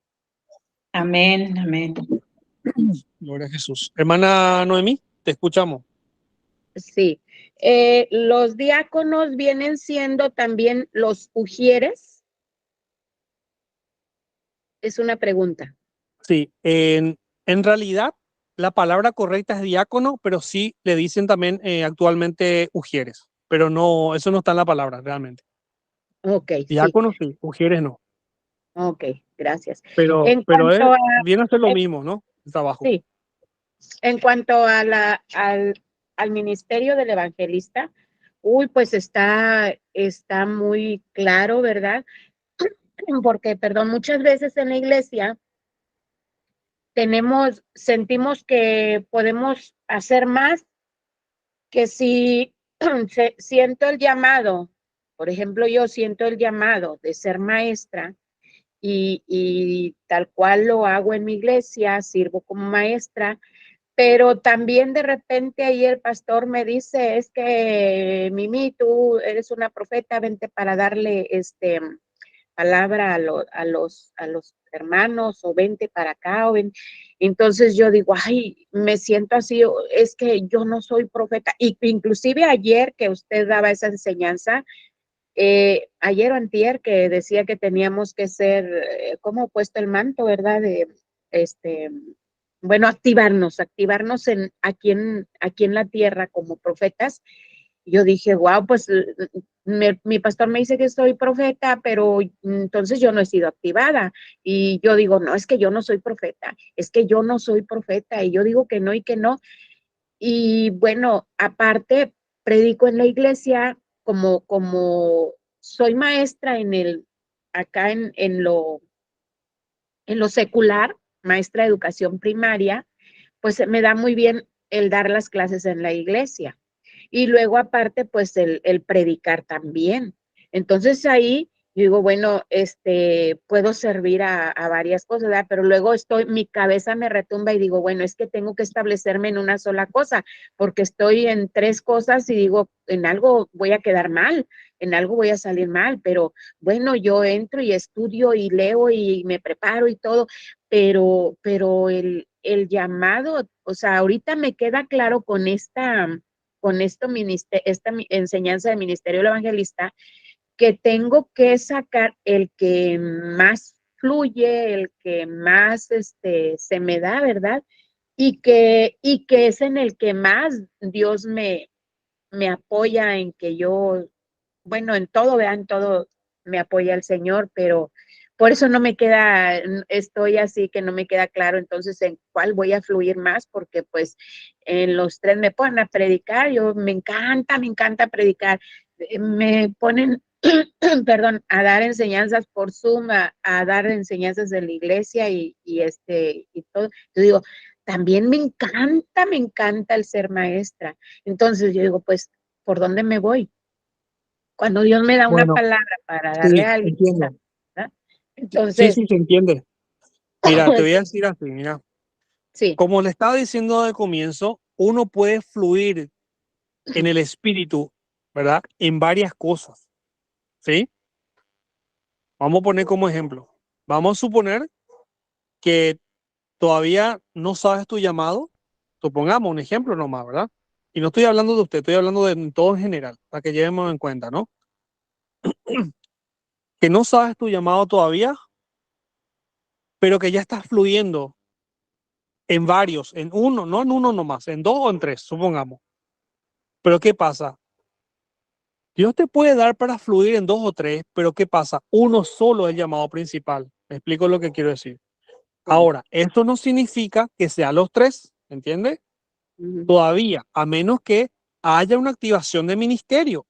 Amén, amén. Gloria a Jesús. Hermana Noemí, te escuchamos. Sí. Los diáconos vienen siendo también los ujieres. Es una pregunta. Sí, en realidad la palabra correcta es diácono, pero sí le dicen también actualmente ujieres, pero no, eso no está en la palabra realmente. Ok, Diácono sí, ujieres no. Ok, gracias. Pero viene a ser lo mismo, ¿no? El trabajo. Sí. En cuanto a al ministerio del evangelista, pues está muy claro, ¿verdad? Porque, perdón, muchas veces en la iglesia sentimos que podemos hacer más que si siento el llamado, por ejemplo, yo siento el llamado de ser maestra y tal cual lo hago en mi iglesia, sirvo como maestra, pero también de repente ahí el pastor me dice, es que Mimi, tú eres una profeta, vente para darle palabra a los hermanos, o vente para acá, entonces yo digo, ay, me siento así, es que yo no soy profeta, y inclusive ayer que usted daba esa enseñanza, ayer o antier que decía que teníamos que ser, como puesto el manto, ¿verdad? De, bueno, activarnos aquí en la tierra como profetas. Yo dije, wow, pues mi pastor me dice que soy profeta, pero entonces yo no he sido activada. Y yo digo, no, es que yo no soy profeta, es que yo no soy profeta. Y yo digo que no y que no. Y bueno, aparte, predico en la iglesia como soy maestra acá en lo secular, maestra de educación primaria, pues me da muy bien el dar las clases en la iglesia. Y luego aparte, pues el predicar también. Entonces ahí yo digo, bueno, puedo servir a varias cosas, ¿verdad? Pero luego mi cabeza me retumba y digo, bueno, es que tengo que establecerme en una sola cosa, porque estoy en tres cosas y digo, en algo voy a quedar mal, en algo voy a salir mal, pero bueno, yo entro y estudio y leo y me preparo y todo, pero el llamado, o sea, ahorita me queda claro con esta enseñanza del ministerio del evangelista, que tengo que sacar el que más fluye, el que más se me da, ¿verdad? Y que es en el que más Dios me apoya en que yo, bueno, en todo, vean, todo me apoya el Señor, pero por eso no me queda, estoy así que no me queda claro entonces en cuál voy a fluir más, porque pues en los tres me ponen a predicar, yo me encanta predicar, me ponen, perdón, a dar enseñanzas por Zoom, a dar enseñanzas de la iglesia y todo. Yo digo, también me encanta el ser maestra. Entonces yo digo, pues, ¿por dónde me voy? Cuando Dios me da una Bueno, palabra para darle sí, a alguien, entiendo. ¿verdad? Sí, Entonces, sí, se entiende. Mira, te voy a decir así, mira, sí, como le estaba diciendo al comienzo, uno puede fluir en el espíritu, ¿verdad? En varias cosas, ¿sí? Vamos a poner como ejemplo. Vamos a suponer que todavía no sabes tu llamado. Supongamos un ejemplo nomás, ¿verdad? Y no estoy hablando de usted, estoy hablando de todo en general, para que llevemos en cuenta, ¿no? Que no sabes tu llamado todavía, pero que ya estás fluyendo en varios, en uno, no en uno nomás, en dos o en tres, supongamos. Pero ¿qué pasa? Dios te puede dar para fluir en dos o tres, pero ¿qué pasa? Uno solo es el llamado principal. Me explico lo que quiero decir. sí. Ahora, esto no significa que sean los tres, ¿entiendes? Ujú, Todavía, a menos que haya una activación de ministerio.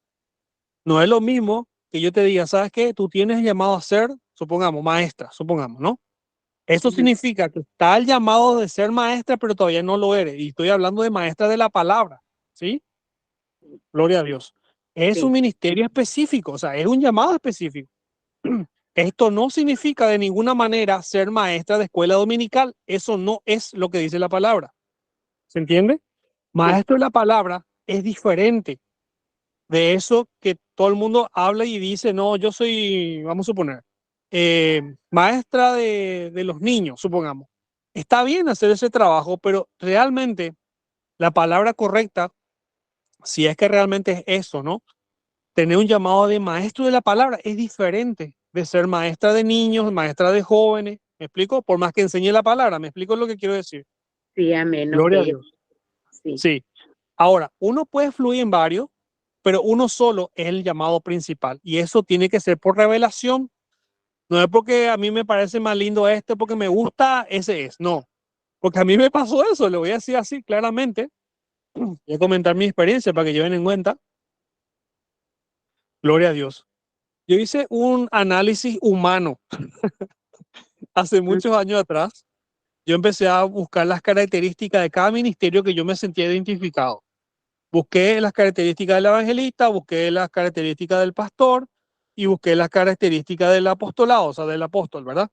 No es lo mismo que yo te diga, ¿sabes qué? Tú tienes llamado a ser, supongamos, maestra, supongamos, ¿no? Eso ujú, significa que está el llamado de ser maestra, pero todavía no lo eres. Y estoy hablando de maestra de la palabra, ¿sí? Gloria a Dios. Es un sí, ministerio específico, o sea, es un llamado específico. Esto no significa de ninguna manera ser maestra de escuela dominical. Eso no es lo que dice la palabra. ¿Se entiende? sí, Maestro de la palabra es diferente de eso que todo el mundo habla y dice, no, yo soy, vamos a suponer, maestra de los niños, supongamos. Está bien hacer ese trabajo, pero realmente la palabra correcta, si es que realmente es eso, ¿no? Tener un llamado de maestro de la palabra es diferente de ser maestra de niños, maestra de jóvenes. ¿Me explico? Por más que enseñe la palabra, ¿me explico lo que quiero decir? sí, amén, ok, Gloria a Dios. sí, Sí. Ahora, uno puede fluir en varios, pero uno solo es el llamado principal. Y eso tiene que ser por revelación. No es porque a mí me parece más lindo este, porque me gusta, ese es. No. Porque a mí me pasó eso, le voy a decir así claramente. Voy a comentar mi experiencia para que lleven en cuenta. Gloria a Dios. Yo hice un análisis humano hace mm, muchos años atrás. Yo empecé a buscar las características de cada ministerio que yo me sentía identificado. Busqué las características del evangelista, busqué las características del pastor y busqué las características del apostolado, o sea, del apóstol, ¿verdad?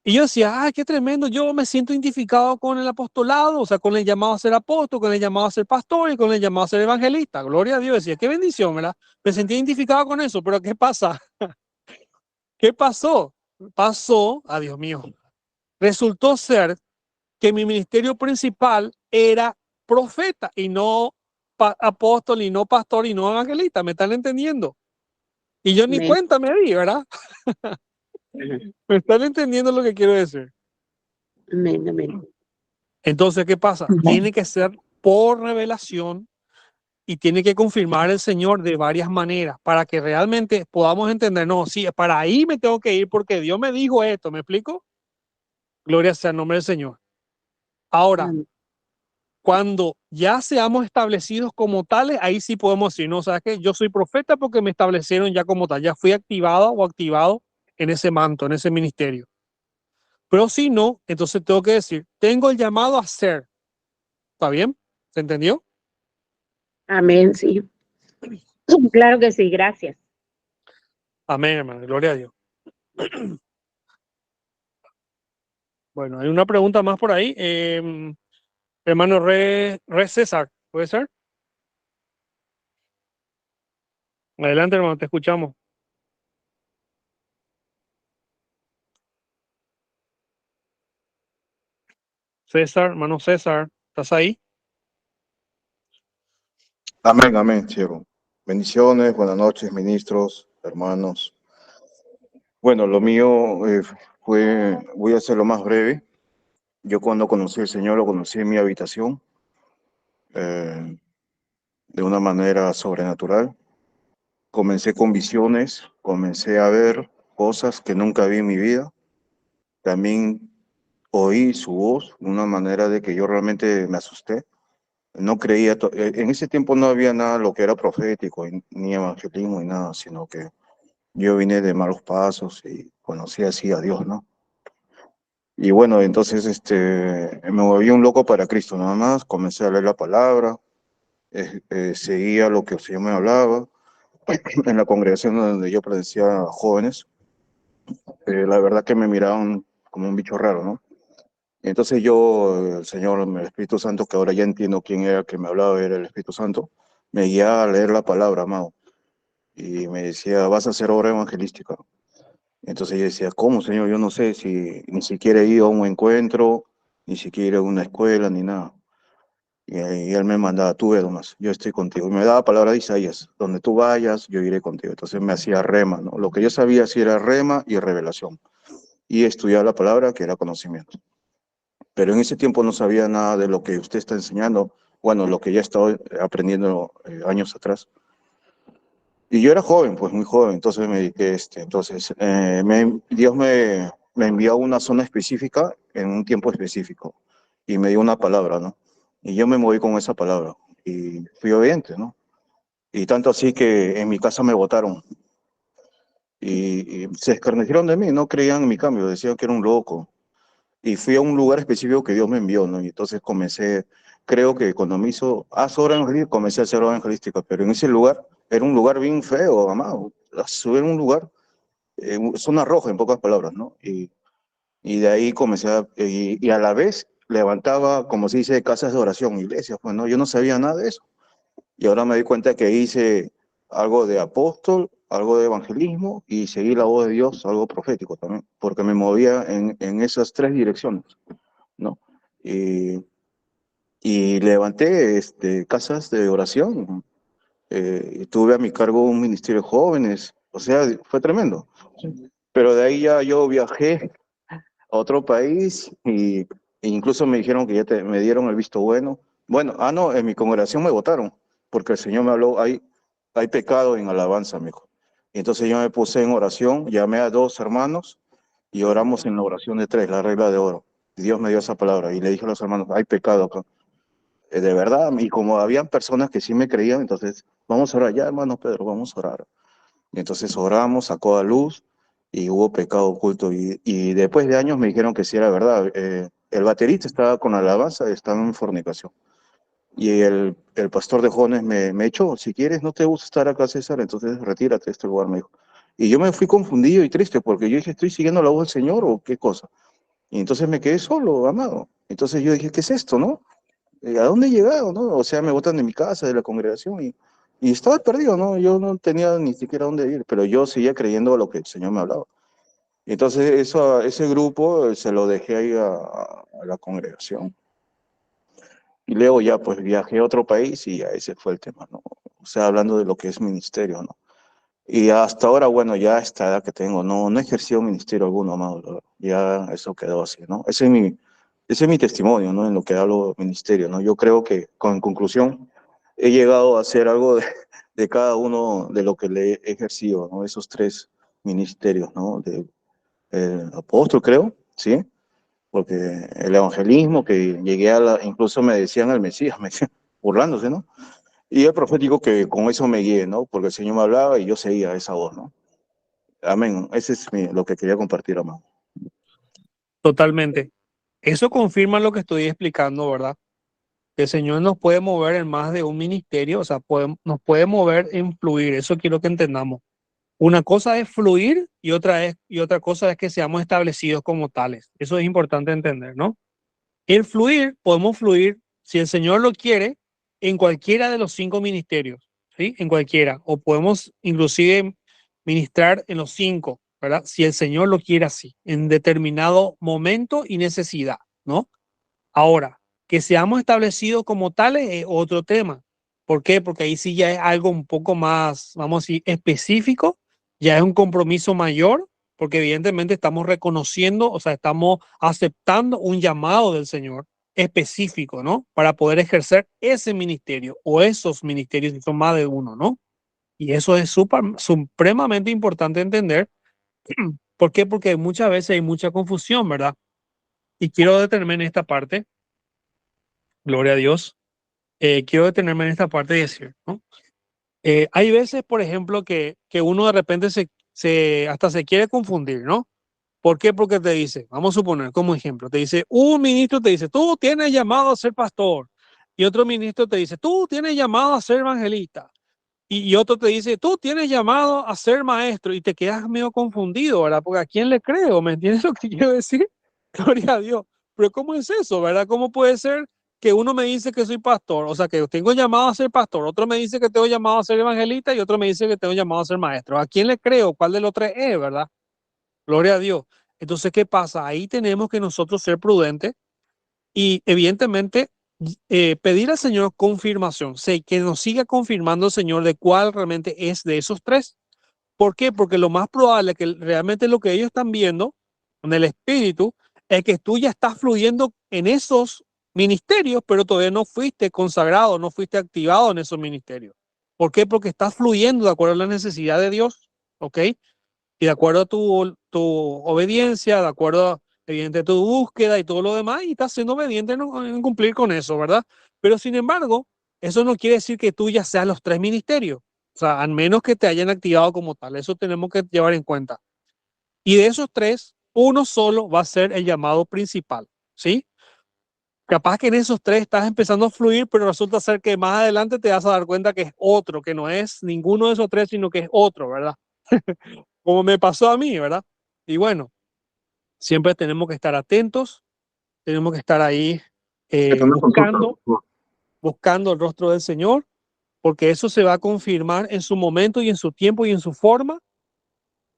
Y yo decía, ay, qué tremendo, yo me siento identificado con el apostolado, o sea, con el llamado a ser apóstol, con el llamado a ser pastor y con el llamado a ser evangelista. Gloria a Dios, decía, qué bendición, ¿verdad? Me sentí identificado con eso, pero ¿qué pasa? ¿Qué pasó? Pasó, a Dios mío, resultó ser que mi ministerio principal era profeta y no apóstol y no pastor y no evangelista, ¿me están entendiendo? Y yo ni Amén. cuenta me di, ¿verdad? ¿Me están entendiendo lo que quiero decir? Amén, amén. Entonces, ¿qué pasa? Tiene que ser por revelación y tiene que confirmar el Señor de varias maneras para que realmente podamos entender, no, sí, para ahí me tengo que ir porque Dios me dijo esto, ¿me explico? Gloria sea el nombre del Señor. Ahora, Amén. cuando ya seamos establecidos como tales, ahí sí podemos decir, no, ¿sabes qué? Yo soy profeta porque me establecieron ya como tal, ya fui activado o activado en ese manto, en ese ministerio. Pero si no, entonces tengo que decir, tengo el llamado a ser. ¿Está bien? ¿Se entendió? Amén, sí. Claro que sí, gracias. Amén, hermano. Gloria a Dios. Bueno, hay una pregunta más por ahí. Hermano Re César, ¿puede ser? Adelante, hermano, te escuchamos. César, hermano César, ¿estás ahí? Amén, amén, cielo. Bendiciones, buenas noches, ministros, hermanos. Bueno, lo mío voy a hacerlo más breve. Yo cuando conocí al Señor lo conocí en mi habitación de una manera sobrenatural. Comencé con visiones, comencé a ver cosas que nunca vi en mi vida. También oí su voz de una manera de que yo realmente me asusté. No creía, en ese tiempo no había nada lo que era profético, ni evangelismo, ni nada, sino que yo vine de malos pasos y conocí así a Dios, ¿no? Y bueno, entonces me volví un loco para Cristo, nada más. Comencé a leer la palabra, seguía lo que el Señor me hablaba. En la congregación donde yo predecía a jóvenes, la verdad que me miraban como un bicho raro, ¿no? Y entonces el Señor, el Espíritu Santo, que ahora ya entiendo quién era que me hablaba, era el Espíritu Santo, me guiaba a leer la palabra, amado. Y me decía, vas a hacer obra evangelística. Entonces yo decía, ¿cómo, Señor? Yo no sé si ni siquiera he ido a un encuentro, ni siquiera a una escuela, ni nada. Y él me mandaba, tú ve nomás, yo estoy contigo. Y me daba palabra de Isaías, donde tú vayas, yo iré contigo. Entonces me hacía rema, ¿no? Lo que yo sabía sí era rema y revelación. Y estudiaba la palabra, que era conocimiento. Pero en ese tiempo no sabía nada de lo que usted está enseñando, bueno, lo que ya estaba aprendiendo años atrás. Y yo era joven, pues muy joven, entonces me dediqué entonces Dios me envió a una zona específica en un tiempo específico y me dio una palabra, ¿no? Y yo me moví con esa palabra y fui obediente, ¿no? Y tanto así que en mi casa me votaron y se escarnecieron de mí, no creían en mi cambio, decían que era un loco. Y fui a un lugar específico que Dios me envió, ¿no? Y entonces comencé, creo que cuando me hizo, obra evangelística, comencé a hacer obra evangelística, pero en ese lugar, era un lugar bien feo, amado. Subir un lugar, zona roja, en pocas palabras, ¿no? Y de ahí comencé y a la vez levantaba, como se dice, casas de oración, iglesias, pues, ¿no? Yo no sabía nada de eso. Y ahora me di cuenta que hice algo de apóstol, algo de evangelismo y seguí la voz de Dios, algo profético también, porque me movía en esas tres direcciones, ¿no? Y, y levanté casas de oración, tuve a mi cargo un ministerio de jóvenes, o sea, fue tremendo. Pero de ahí ya yo viajé a otro país e incluso me dijeron que me dieron el visto bueno. Bueno, no, en mi congregación me votaron, porque el Señor me habló, hay pecado en alabanza, me dijo. Y entonces yo me puse en oración, llamé a 2 hermanos y oramos en la oración de 3, la regla de oro. Y Dios me dio esa palabra y le dije a los hermanos, hay pecado acá. De verdad, y como habían personas que sí me creían, entonces, vamos a orar ya, hermano Pedro, vamos a orar. Y entonces oramos, sacó a luz y hubo pecado oculto. Y después de años me dijeron que sí era verdad. El baterista estaba con alabanza, estaba en fornicación. Y el pastor de jóvenes me echó, si quieres, no te gusta estar acá, César, entonces retírate de este lugar, me dijo. Y yo me fui confundido y triste porque yo dije, ¿estoy siguiendo la voz del Señor o qué cosa? Y entonces me quedé solo, amado. Entonces yo dije, ¿qué es esto, no? ¿A dónde he llegado, no? O sea, me botan de mi casa, de la congregación y estaba perdido, ¿no? Yo no tenía ni siquiera dónde ir, pero yo seguía creyendo lo que el Señor me hablaba. Y entonces ese grupo se lo dejé ahí a la congregación. Y luego ya pues viajé a otro país y ya ese fue el tema, ¿no? O sea, hablando de lo que es ministerio, ¿no? Y hasta ahora, bueno, ya a esta edad que tengo, no he ejercido ministerio alguno, amado. Ya eso quedó así, ¿no? Ese es mi testimonio, ¿no? En lo que hablo ministerio, ¿no? Yo creo que, en conclusión, he llegado a hacer algo de cada uno de lo que le he ejercido, ¿no? Esos tres ministerios, ¿no? De apóstol, creo, ¿sí? Porque el evangelismo, que llegué incluso me decían al Mesías, me decían, burlándose, ¿no? Y el profético, que con eso me guié, ¿no? Porque el Señor me hablaba y yo seguía esa voz, ¿no? Amén. Ese es lo que quería compartir, amado. Totalmente. Eso confirma lo que estoy explicando, ¿verdad? Que el Señor nos puede mover en más de un ministerio, o sea, nos puede mover en fluir. Eso quiero que entendamos. Una cosa es fluir y otra cosa es que seamos establecidos como tales. Eso es importante entender, ¿no? El fluir, podemos fluir, si el Señor lo quiere, en cualquiera de los 5 ministerios, ¿sí? En cualquiera. O podemos inclusive ministrar en los 5, ¿verdad? Si el Señor lo quiere así, en determinado momento y necesidad, ¿no? Ahora, que seamos establecidos como tales es otro tema. ¿Por qué? Porque ahí sí ya es algo un poco más, vamos a decir, específico, ya es un compromiso mayor, porque evidentemente estamos reconociendo, o sea, estamos aceptando un llamado del Señor específico, ¿no? Para poder ejercer ese ministerio o esos ministerios, si son más de uno, ¿no? Y eso es supremamente importante entender. ¿Por qué? Porque muchas veces hay mucha confusión, ¿verdad? Y quiero detenerme en esta parte, gloria a Dios. Quiero detenerme en esta parte y decir, ¿no? Hay veces, por ejemplo, que uno de repente hasta se quiere confundir, ¿no? ¿Por qué? Porque te dice, vamos a suponer como ejemplo, te dice, un ministro te dice, tú tienes llamado a ser pastor. Y otro ministro te dice, tú tienes llamado a ser evangelista. Y otro te dice, tú tienes llamado a ser maestro. Y te quedas medio confundido, ¿verdad? Porque ¿a quién le creo? ¿Me entiendes lo que quiero decir? Gloria a Dios. Pero ¿cómo es eso, verdad? ¿Cómo puede ser que uno me dice que soy pastor? O sea, que tengo llamado a ser pastor. Otro me dice que tengo llamado a ser evangelista y otro me dice que tengo llamado a ser maestro. ¿A quién le creo? ¿Cuál de los tres es, verdad? Gloria a Dios. Entonces, ¿qué pasa? Ahí tenemos que nosotros ser prudentes y evidentemente pedir al Señor confirmación, que nos siga confirmando el Señor de cuál realmente es de esos tres. ¿Por qué? Porque lo más probable es que realmente lo que ellos están viendo en el espíritu es que tú ya estás fluyendo en esos ministerios, pero todavía no fuiste consagrado, no fuiste activado en esos ministerios. ¿Por qué? Porque estás fluyendo de acuerdo a la necesidad de Dios, ¿ok? Y de acuerdo a tu obediencia, de acuerdo a, evidentemente, tu búsqueda y todo lo demás, y estás siendo obediente en cumplir con eso, ¿verdad? Pero sin embargo, eso no quiere decir que tú ya seas los tres ministerios. O sea, al menos que te hayan activado como tal. Eso tenemos que llevar en cuenta. Y de esos tres, uno solo va a ser el llamado principal, ¿sí? Capaz que en esos tres estás empezando a fluir, pero resulta ser que más adelante te vas a dar cuenta que es otro, que no es ninguno de esos tres, sino que es otro, ¿verdad? Como me pasó a mí, ¿verdad? Y bueno, siempre tenemos que estar atentos, tenemos que estar ahí buscando el rostro del Señor, porque eso se va a confirmar en su momento y en su tiempo y en su forma.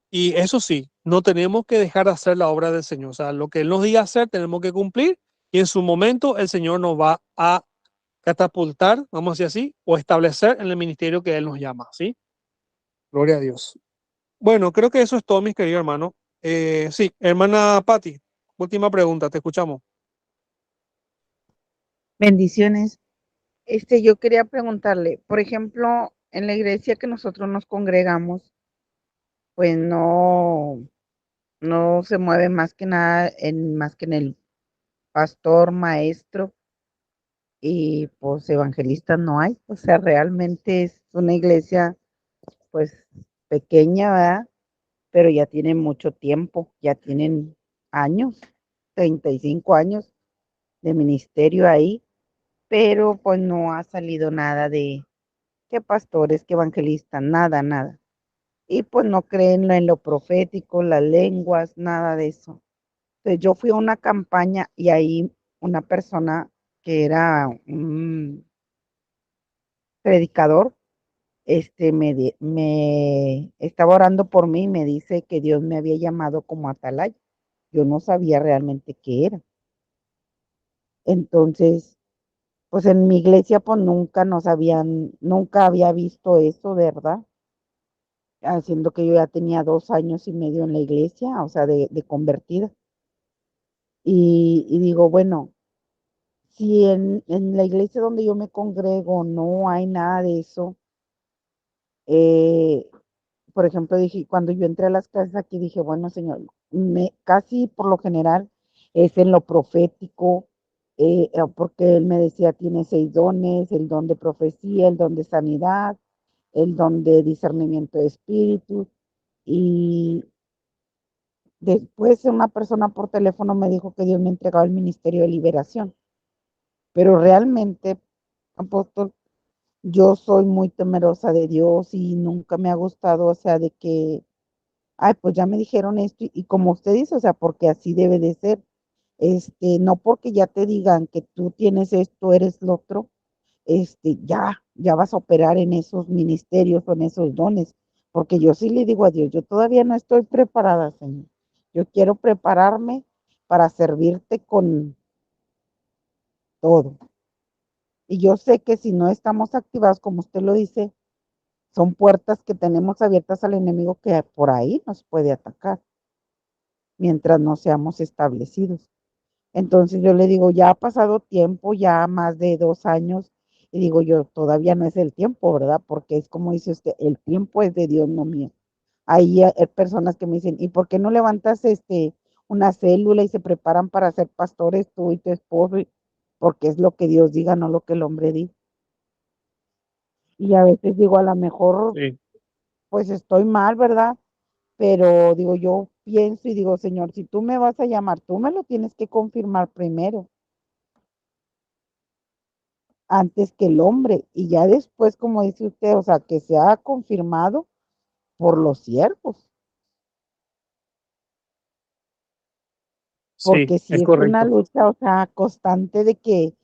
Y eso sí, no tenemos que dejar de hacer la obra del Señor. O sea, lo que Él nos diga hacer, tenemos que cumplir y en su momento el Señor nos va a catapultar, vamos a decir así, o establecer en el ministerio que Él nos llama, ¿sí? Gloria a Dios. Bueno, creo que eso es todo, mis queridos hermanos. Sí, hermana Patti, última pregunta, te escuchamos. Bendiciones. Yo quería preguntarle, por ejemplo, en la iglesia que nosotros nos congregamos, pues no se mueve más que nada más que en el pastor, maestro y pues evangelistas no hay. O sea, realmente es una iglesia pues pequeña, ¿verdad? Pero ya tienen mucho tiempo, ya tienen años, 35 años de ministerio ahí, pero pues no ha salido nada de que pastores, que evangelistas, nada, nada. Y pues no creen en lo profético, las lenguas, nada de eso. Entonces yo fui a una campaña y ahí una persona que era un predicador, me estaba orando por mí y me dice que Dios me había llamado como atalaya. Yo no sabía realmente qué era. Entonces, pues en mi iglesia pues nunca había visto eso, ¿verdad? haciendo que yo ya tenía 2 años y medio en la iglesia, o sea, de convertida. Y digo, bueno, si en la iglesia donde yo me congrego no hay nada de eso, eh, por ejemplo, dije, cuando yo entré a las clases aquí, dije, bueno, Señor, casi por lo general es en lo profético, porque Él me decía, tiene 6 dones, el don de profecía, el don de sanidad, el don de discernimiento de espíritu. Y después una persona por teléfono me dijo que Dios me entregaba el ministerio de liberación, pero realmente, apóstol, yo soy muy temerosa de Dios y nunca me ha gustado, o sea, de que, ay, pues ya me dijeron esto y como usted dice, o sea, porque así debe de ser, no porque ya te digan que tú tienes esto, eres lo otro, ya vas a operar en esos ministerios o en esos dones, porque yo sí le digo a Dios, yo todavía no estoy preparada, Señor. Yo quiero prepararme para servirte con todo. Y yo sé que si no estamos activados, como usted lo dice, son puertas que tenemos abiertas al enemigo que por ahí nos puede atacar mientras no seamos establecidos. Entonces yo le digo, ya ha pasado tiempo, ya más de 2 años, y digo yo, todavía no es el tiempo, ¿verdad? Porque es como dice usted, el tiempo es de Dios, no mío. Hay personas que me dicen, ¿y por qué no levantas una célula y se preparan para ser pastores tú y tu esposo? Porque es lo que Dios diga, no lo que el hombre diga. Y a veces digo, a lo mejor, Sí, pues estoy mal, ¿verdad? Pero digo, yo pienso y digo, Señor, si tú me vas a llamar, tú me lo tienes que confirmar primero, antes que el hombre. Y ya después, como dice usted, o sea, que sea confirmado por los siervos. sí, Porque es si es una correcto. lucha, o sea, constante de que,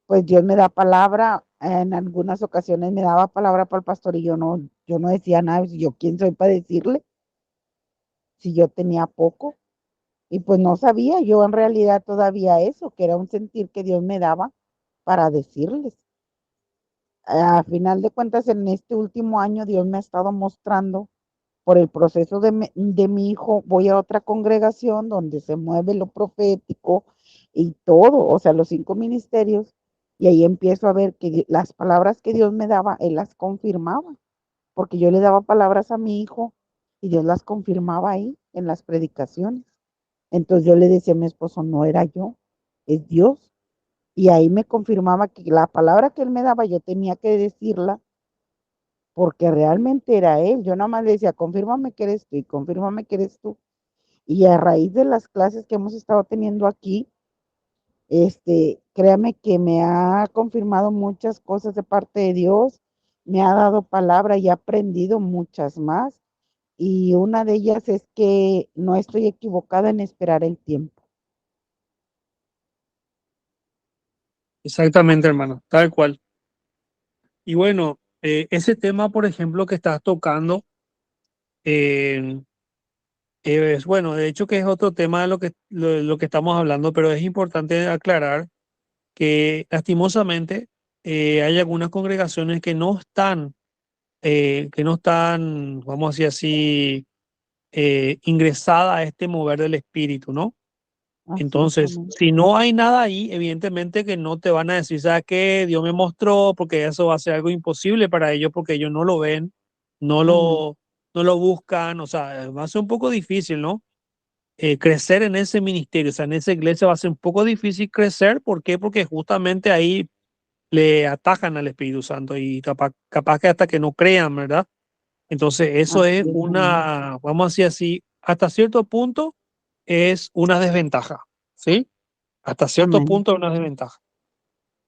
pues Dios me da palabra, en algunas ocasiones me daba palabra para el pastor y yo no decía nada, pues, yo quién soy para decirle, si yo tenía poco. Y pues no sabía yo en realidad todavía eso, que era un sentir que Dios me daba para decirles. A final de cuentas, en este último año, Dios me ha estado mostrando por el proceso de mi hijo, voy a otra congregación donde se mueve lo profético y todo, o sea, los 5 ministerios, y ahí empiezo a ver que las palabras que Dios me daba, Él las confirmaba, porque yo le daba palabras a mi hijo y Dios las confirmaba ahí en las predicaciones. Entonces yo le decía a mi esposo, no era yo, es Dios. Y ahí me confirmaba que la palabra que él me daba yo tenía que decirla porque realmente era él. Yo nada más le decía, confírmame que eres tú y confírmame que eres tú. Y a raíz de las clases que hemos estado teniendo aquí, créame que me ha confirmado muchas cosas de parte de Dios, me ha dado palabra y he aprendido muchas más. Y una de ellas es que no estoy equivocada en esperar el tiempo. Exactamente, hermano, tal cual. Y bueno, ese tema, por ejemplo, que estás tocando, eh, es bueno, de hecho que es otro tema de lo que estamos hablando, pero es importante aclarar que lastimosamente hay algunas congregaciones que no están, vamos a decir así, ingresadas a este mover del espíritu, ¿no? Así es, Entonces, amén. si no hay nada ahí, evidentemente que no te van a decir, ¿sabes qué? Dios me mostró, porque eso va a ser algo imposible para ellos, porque ellos no lo ven, no Amén. lo, no lo buscan, o sea, va a ser un poco difícil, ¿no? Crecer en ese ministerio, o sea, en esa iglesia va a ser un poco difícil crecer, ¿por qué? Porque justamente ahí le atajan al Espíritu Santo y capaz que hasta que no crean, ¿verdad? Entonces, eso es Así es, amén. una, vamos a decir así, hasta cierto punto es una desventaja, ¿sí? Hasta cierto Amén. punto es una desventaja.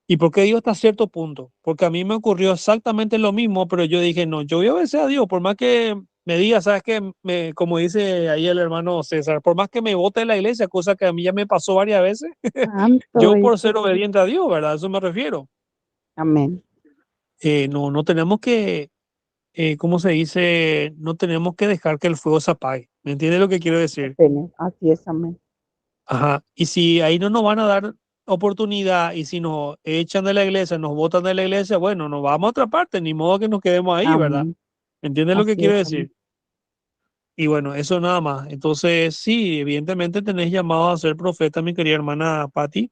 ¿Y por qué digo hasta cierto punto? Porque a mí me ocurrió exactamente lo mismo, pero yo dije, no, yo voy a obedecer a Dios, por más que me diga, ¿sabes qué? Como dice ahí el hermano César, por más que me vote de la iglesia, cosa que a mí ya me pasó varias veces, Santo yo y por ser obediente a Dios, ¿verdad? A eso me refiero. amén. No tenemos que, ¿cómo se dice? No tenemos que dejar que el fuego se apague. ¿Me entiendes lo que quiero decir? Así es, amén. Ajá. Y si ahí no nos van a dar oportunidad y si nos echan de la iglesia, nos botan de la iglesia, bueno, nos vamos a otra parte, ni modo que nos quedemos ahí, ¿verdad? Amén. ¿Me entiendes lo que Así quiero es, amén. decir? Y bueno, eso nada más. Entonces, sí, evidentemente tenés llamado a ser profeta, mi querida hermana Patti.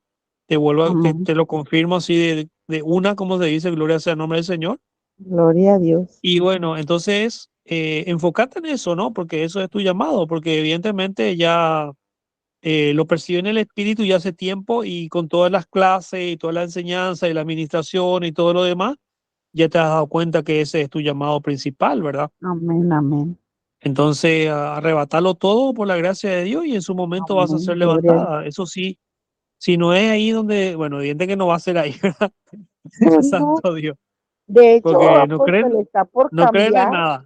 Amén. Te lo confirmo así de una, como se dice, gloria sea el nombre del Señor. Gloria a Dios. Y bueno, entonces, enfócate en eso, ¿no? Porque eso es tu llamado, porque evidentemente ya lo percibe en el Espíritu ya hace tiempo y con todas las clases y toda la enseñanza y la administración y todo lo demás, ya te has dado cuenta que ese es tu llamado principal, ¿verdad? Amén, amén. Entonces, arrebatarlo todo por la gracia de Dios y en su momento vas a Amén. ser Gloria a Dios. levantada. Eso sí, si no es ahí donde, bueno, evidente que no va a ser ahí, ¿verdad? No, Santo Dios, de hecho, porque apóstol, no creen en nada.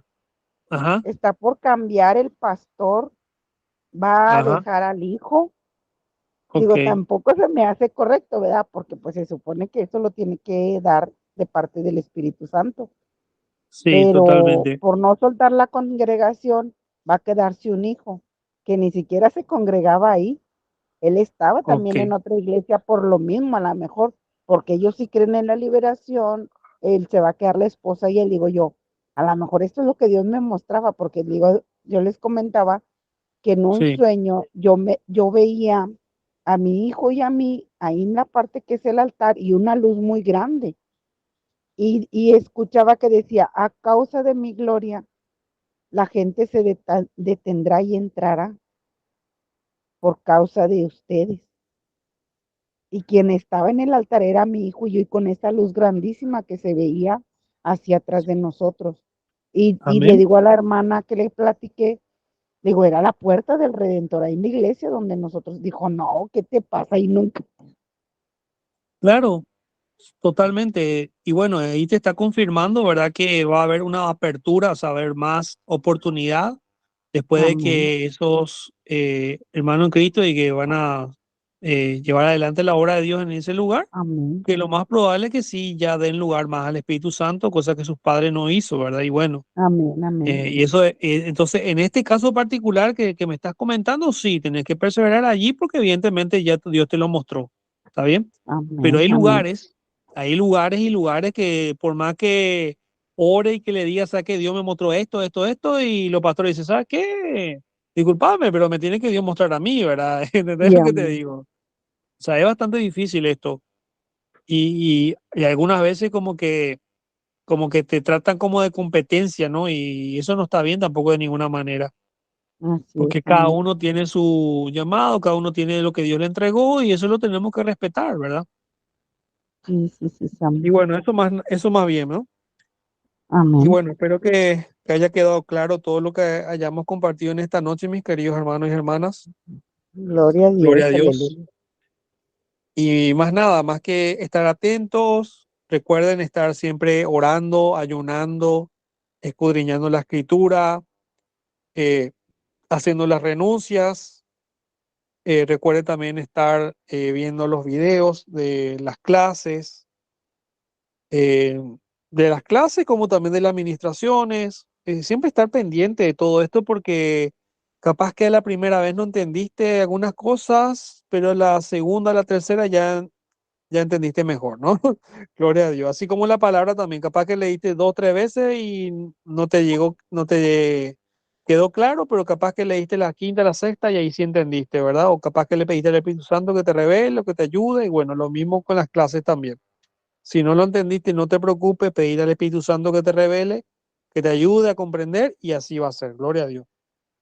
Ajá, está por cambiar el pastor, va a ajá, dejar al hijo. ok, Digo, tampoco se me hace correcto, ¿verdad? Porque pues se supone que eso lo tiene que dar de parte del Espíritu Santo. sí, Pero totalmente, por no soltar la congregación, va a quedarse un hijo que ni siquiera se congregaba ahí. Él estaba ok, también en otra iglesia por lo mismo, a lo mejor, porque ellos sí creen en la liberación, él se va a quedar la esposa y él, digo yo, a lo mejor esto es lo que Dios me mostraba, porque digo, yo les comentaba que en un sí, sueño yo veía a mi hijo y a mí ahí en la parte que es el altar y una luz muy grande y escuchaba que decía, a causa de mi gloria, la gente se detendrá y entrará por causa de ustedes. Y quien estaba en el altar era mi hijo y yo, y con esa luz grandísima que se veía hacia atrás de nosotros. Y le amén. digo a la hermana que le platiqué, digo, era la puerta del Redentor ahí en la iglesia donde nosotros, dijo, no, ¿qué te pasa? Y nunca, Claro, totalmente. Y bueno, ahí te está confirmando, ¿verdad? Que va a haber una apertura, o sea, va a haber más oportunidad después de amén, que esos hermanos en Cristo y que van a llevar adelante la obra de Dios en ese lugar, amén, que lo más probable es que sí ya den lugar más al Espíritu Santo, cosa que sus padres no hizo, ¿verdad? Y bueno, amén, amén, y eso, entonces, en este caso particular que me estás comentando, sí, tenés que perseverar allí porque evidentemente ya Dios te lo mostró, ¿está bien? Pero amén, amén, hay lugares y lugares que por más que ore y que le diga, ¿sabes qué? Dios me mostró esto, y los pastores dicen, ¿sabes qué? Disculpame, pero me tiene que Dios mostrar a mí, ¿verdad? ¿Entendés y lo que te amén, digo? O sea, es bastante difícil esto. Y algunas veces como que te tratan como de competencia, ¿no? Y eso no está bien tampoco de ninguna manera, así es, porque cada amén, uno tiene su llamado, cada uno tiene lo que Dios le entregó y eso lo tenemos que respetar, ¿verdad? sí, sí, sí, Y bueno, eso más bien, ¿no? Y amén, bueno, espero que haya quedado claro todo lo que hayamos compartido en esta noche, mis queridos hermanos y hermanas. gloria a Gloria Dios, a Dios. aleluya, Y más nada, más que estar atentos, recuerden estar siempre orando, ayunando, escudriñando la escritura, eh, haciendo las renuncias. Recuerde también estar viendo los videos eh, de las clases como también de las administraciones. Siempre estar pendiente de todo esto porque capaz que la primera vez no entendiste algunas cosas, pero la segunda, la tercera ya entendiste mejor, ¿no? Gloria a Dios. Así como la palabra también, capaz que leíste dos, tres veces y no te llegó, no te quedó claro, pero capaz que leíste la quinta, la sexta y ahí sí entendiste, ¿verdad? O capaz que le pediste al Espíritu Santo que te revele, que te ayude, y bueno, lo mismo con las clases también. Si no lo entendiste, no te preocupes, pedir al Espíritu Santo que te revele, que te ayude a comprender y así va a ser. Gloria a Dios.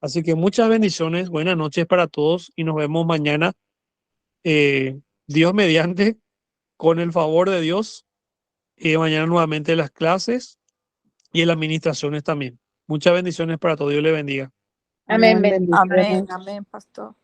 Así que muchas bendiciones, buenas noches para todos y nos vemos mañana, Dios mediante, con el favor de Dios. Mañana nuevamente las clases y en las administraciones también. Muchas bendiciones para todos. Dios le bendiga. Amén, amén, bendiciones. bendiciones. Amén, amén, pastor.